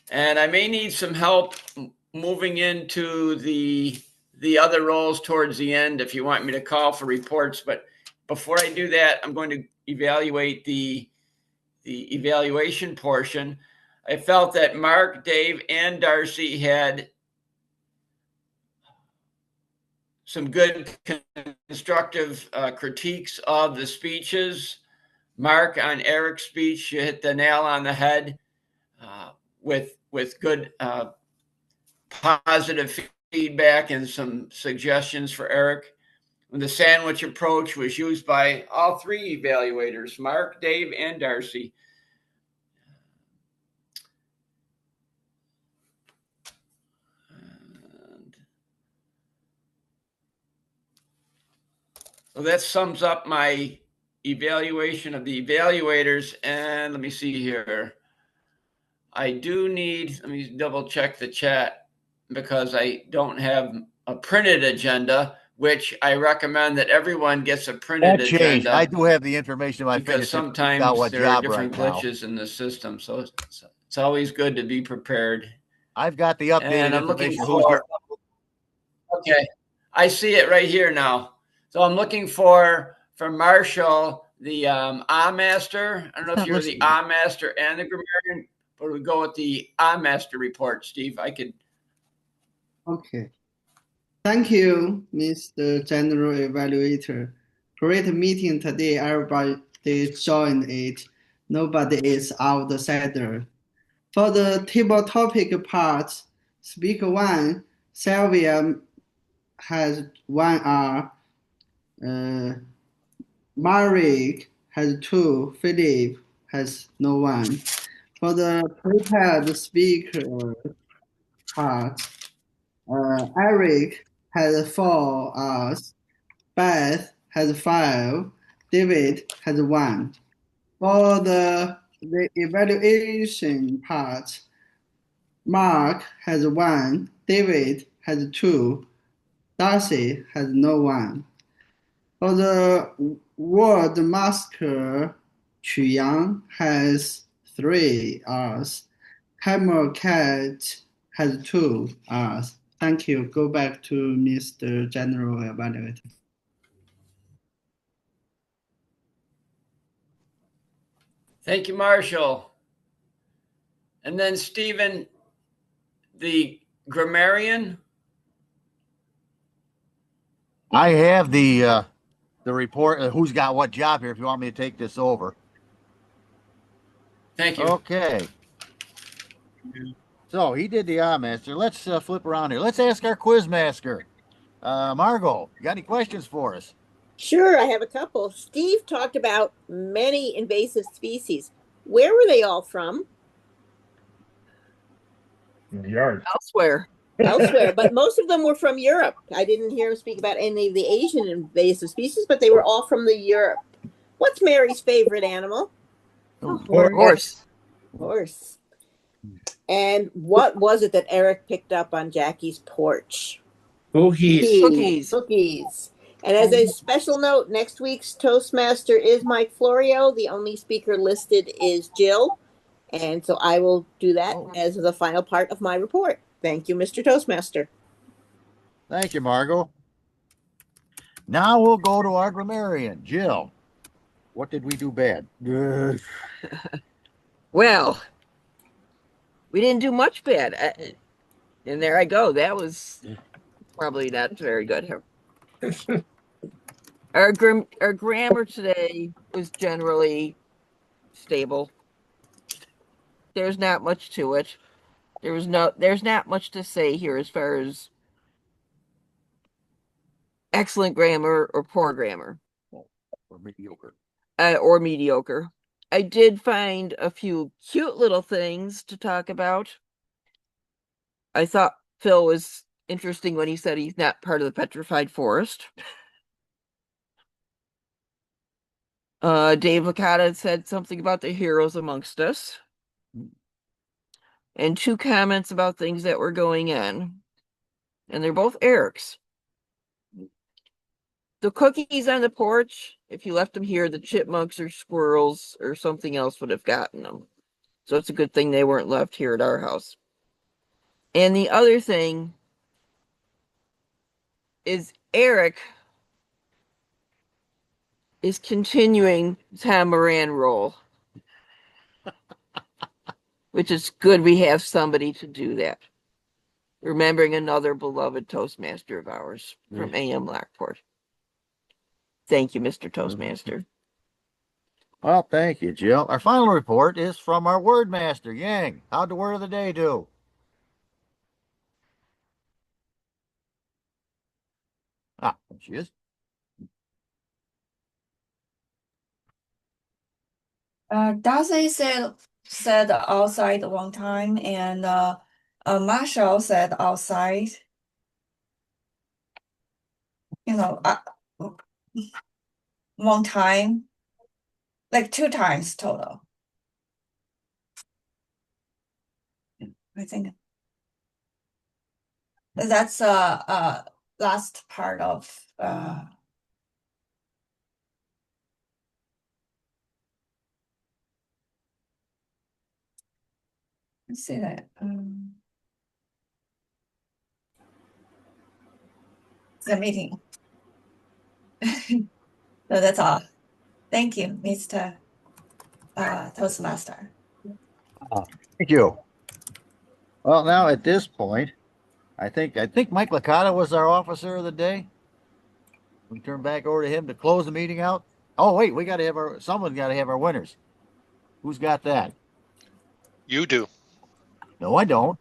And I may need some help moving into the other roles towards the end if you want me to call for reports. But before I do that, I'm going to evaluate the evaluation portion. I felt that Mark, Dave, and Darcy had some good constructive critiques of the speeches. Mark, on Eric's speech, you hit the nail on the head with good positive feedback and some suggestions for Eric. And the sandwich approach was used by all 3 evaluators, Mark, Dave, and Darcy. So that sums up my evaluation of the evaluators. And let me see here. I do need, let me double check the chat because I don't have a printed agenda, which I recommend that everyone gets a printed agenda. I do have the information in my because fingertips. sometimes there are different glitches in the system. So it's always good to be prepared. I've got the updated and I'm looking information. for, okay, I see it right here now. So I'm looking for Marshall, the Master. I don't know if you're the Master and the grammarian, but we go with the Master report, Steve. I could. Okay. Thank you, Mr. General Evaluator. Great meeting today. Everybody joined it. Nobody is outsider. For the table topic part, speaker 1, Sylvia has 1 R. Marek has 2. Philip has no 1. For the prepared speaker part, Eric has 4 R's. Beth has 5. David has 1. For the evaluation part, Mark has 1. David has 2. Darcy has no 1. For the word masker, Quyang has 3 R's. Hammer Cat has 2 R's. Thank you. Go back to Mr. General Evaluator. Thank you, Marshall. And then Stephen, the grammarian. I have the report. Who's got what job here? If you want me to take this over. Thank you. Okay. So he did the master. Let's flip around here. Let's ask our quiz master. Margot, you got any questions for us? Sure, I have a couple. Steve talked about many invasive species. Where were they all from? Yard. Elsewhere. Elsewhere, but most of them were from Europe. I didn't hear him speak about any of the Asian invasive species, but they were all from the Europe. What's Mary's favorite animal? Horse. Horse. And what was it that Eric picked up on Jackie's porch? Cookies. Cookies. And as a special note, next week's Toastmaster is Mike Florio. The only speaker listed is Jill. And so I will do that as the final part of my report. Thank you, Mr. Toastmaster. Thank you, Margot. Now we'll go to our grammarian, Jill. What did we do bad? Well, we didn't do much bad. And there I go. That was probably not very good. Our grammar today was generally stable. There's not much to it. There's not much to say here as far as excellent grammar or poor grammar. Or mediocre. Or mediocre. I did find a few cute little things to talk about. I thought Phil was interesting when he said he's not part of the petrified forest. Dave Licata said something about the heroes amongst us. And 2 comments about things that were going on. And they're both Eric's. The cookies on the porch, if you left them here, the chipmunks or squirrels or something else would have gotten them. So it's a good thing they weren't left here at our house. And the other thing is Eric is continuing Tom Moran role. Which is good we have somebody to do that. Remembering another beloved Toastmaster of ours from AM Lockport. Thank you, Mr. Toastmaster. Well, thank you, Jill. Our final report is from our word master, Yang. How'd the word of the day do? Ah, there she is. Darcy said outside one time, and Marshall said outside. One time, like 2 times total. I think that's last part of let's see that. The meeting. So that's all. Thank you, Mr. Toastmaster. Thank you. Well, now at this point, I think Mike Licata was our officer of the day. We turn back over to him to close the meeting out. Oh, wait, someone's got to have our winners. Who's got that? You do. No, I don't.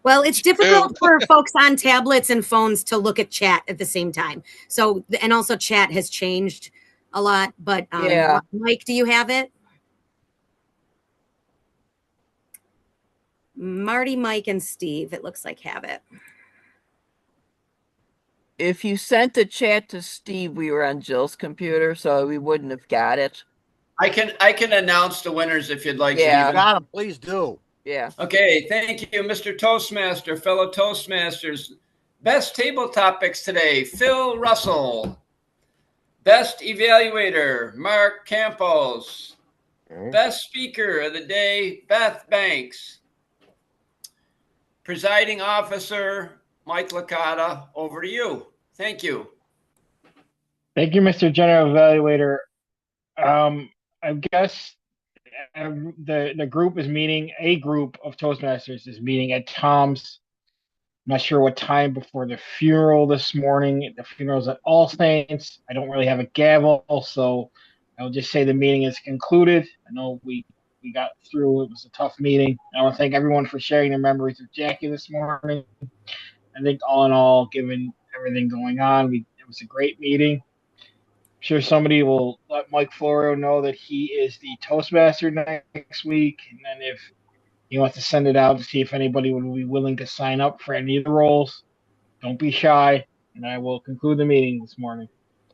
Well, it's difficult for folks on tablets and phones to look at chat at the same time. So, and also chat has changed a lot. But Yeah. Mike, do you have it? Marty, Mike, and Steve, it looks like have it. If you sent the chat to Steve, we were on Jill's computer, so we wouldn't have got it. I can announce the winners if you'd like, Yeah. Stephen. Got him. Please do. Yeah. Okay, thank you, Mr. Toastmaster, fellow Toastmasters. Best table topics today, Phil Russell. Best evaluator, Mark Campos. Best speaker of the day, Beth Banks. Presiding officer, Mike Licata. Over to you. Thank you. Thank you, Mr. General Evaluator. I guess the group is meeting. A group of Toastmasters is meeting at Tom's. I'm not sure what time before the funeral this morning. The funeral's at All Saints. I don't really have a gavel, so I'll just say the meeting is concluded. I know we got through. It was a tough meeting. I want to thank everyone for sharing their memories with Jackie this morning. I think all in all, given everything going on, it was a great meeting. I'm sure somebody will let Mike Florio know that he is the Toastmaster next week, and then if he wants to send it out to see if anybody would be willing to sign up for any of the roles, don't be shy, and I will conclude the meeting this morning.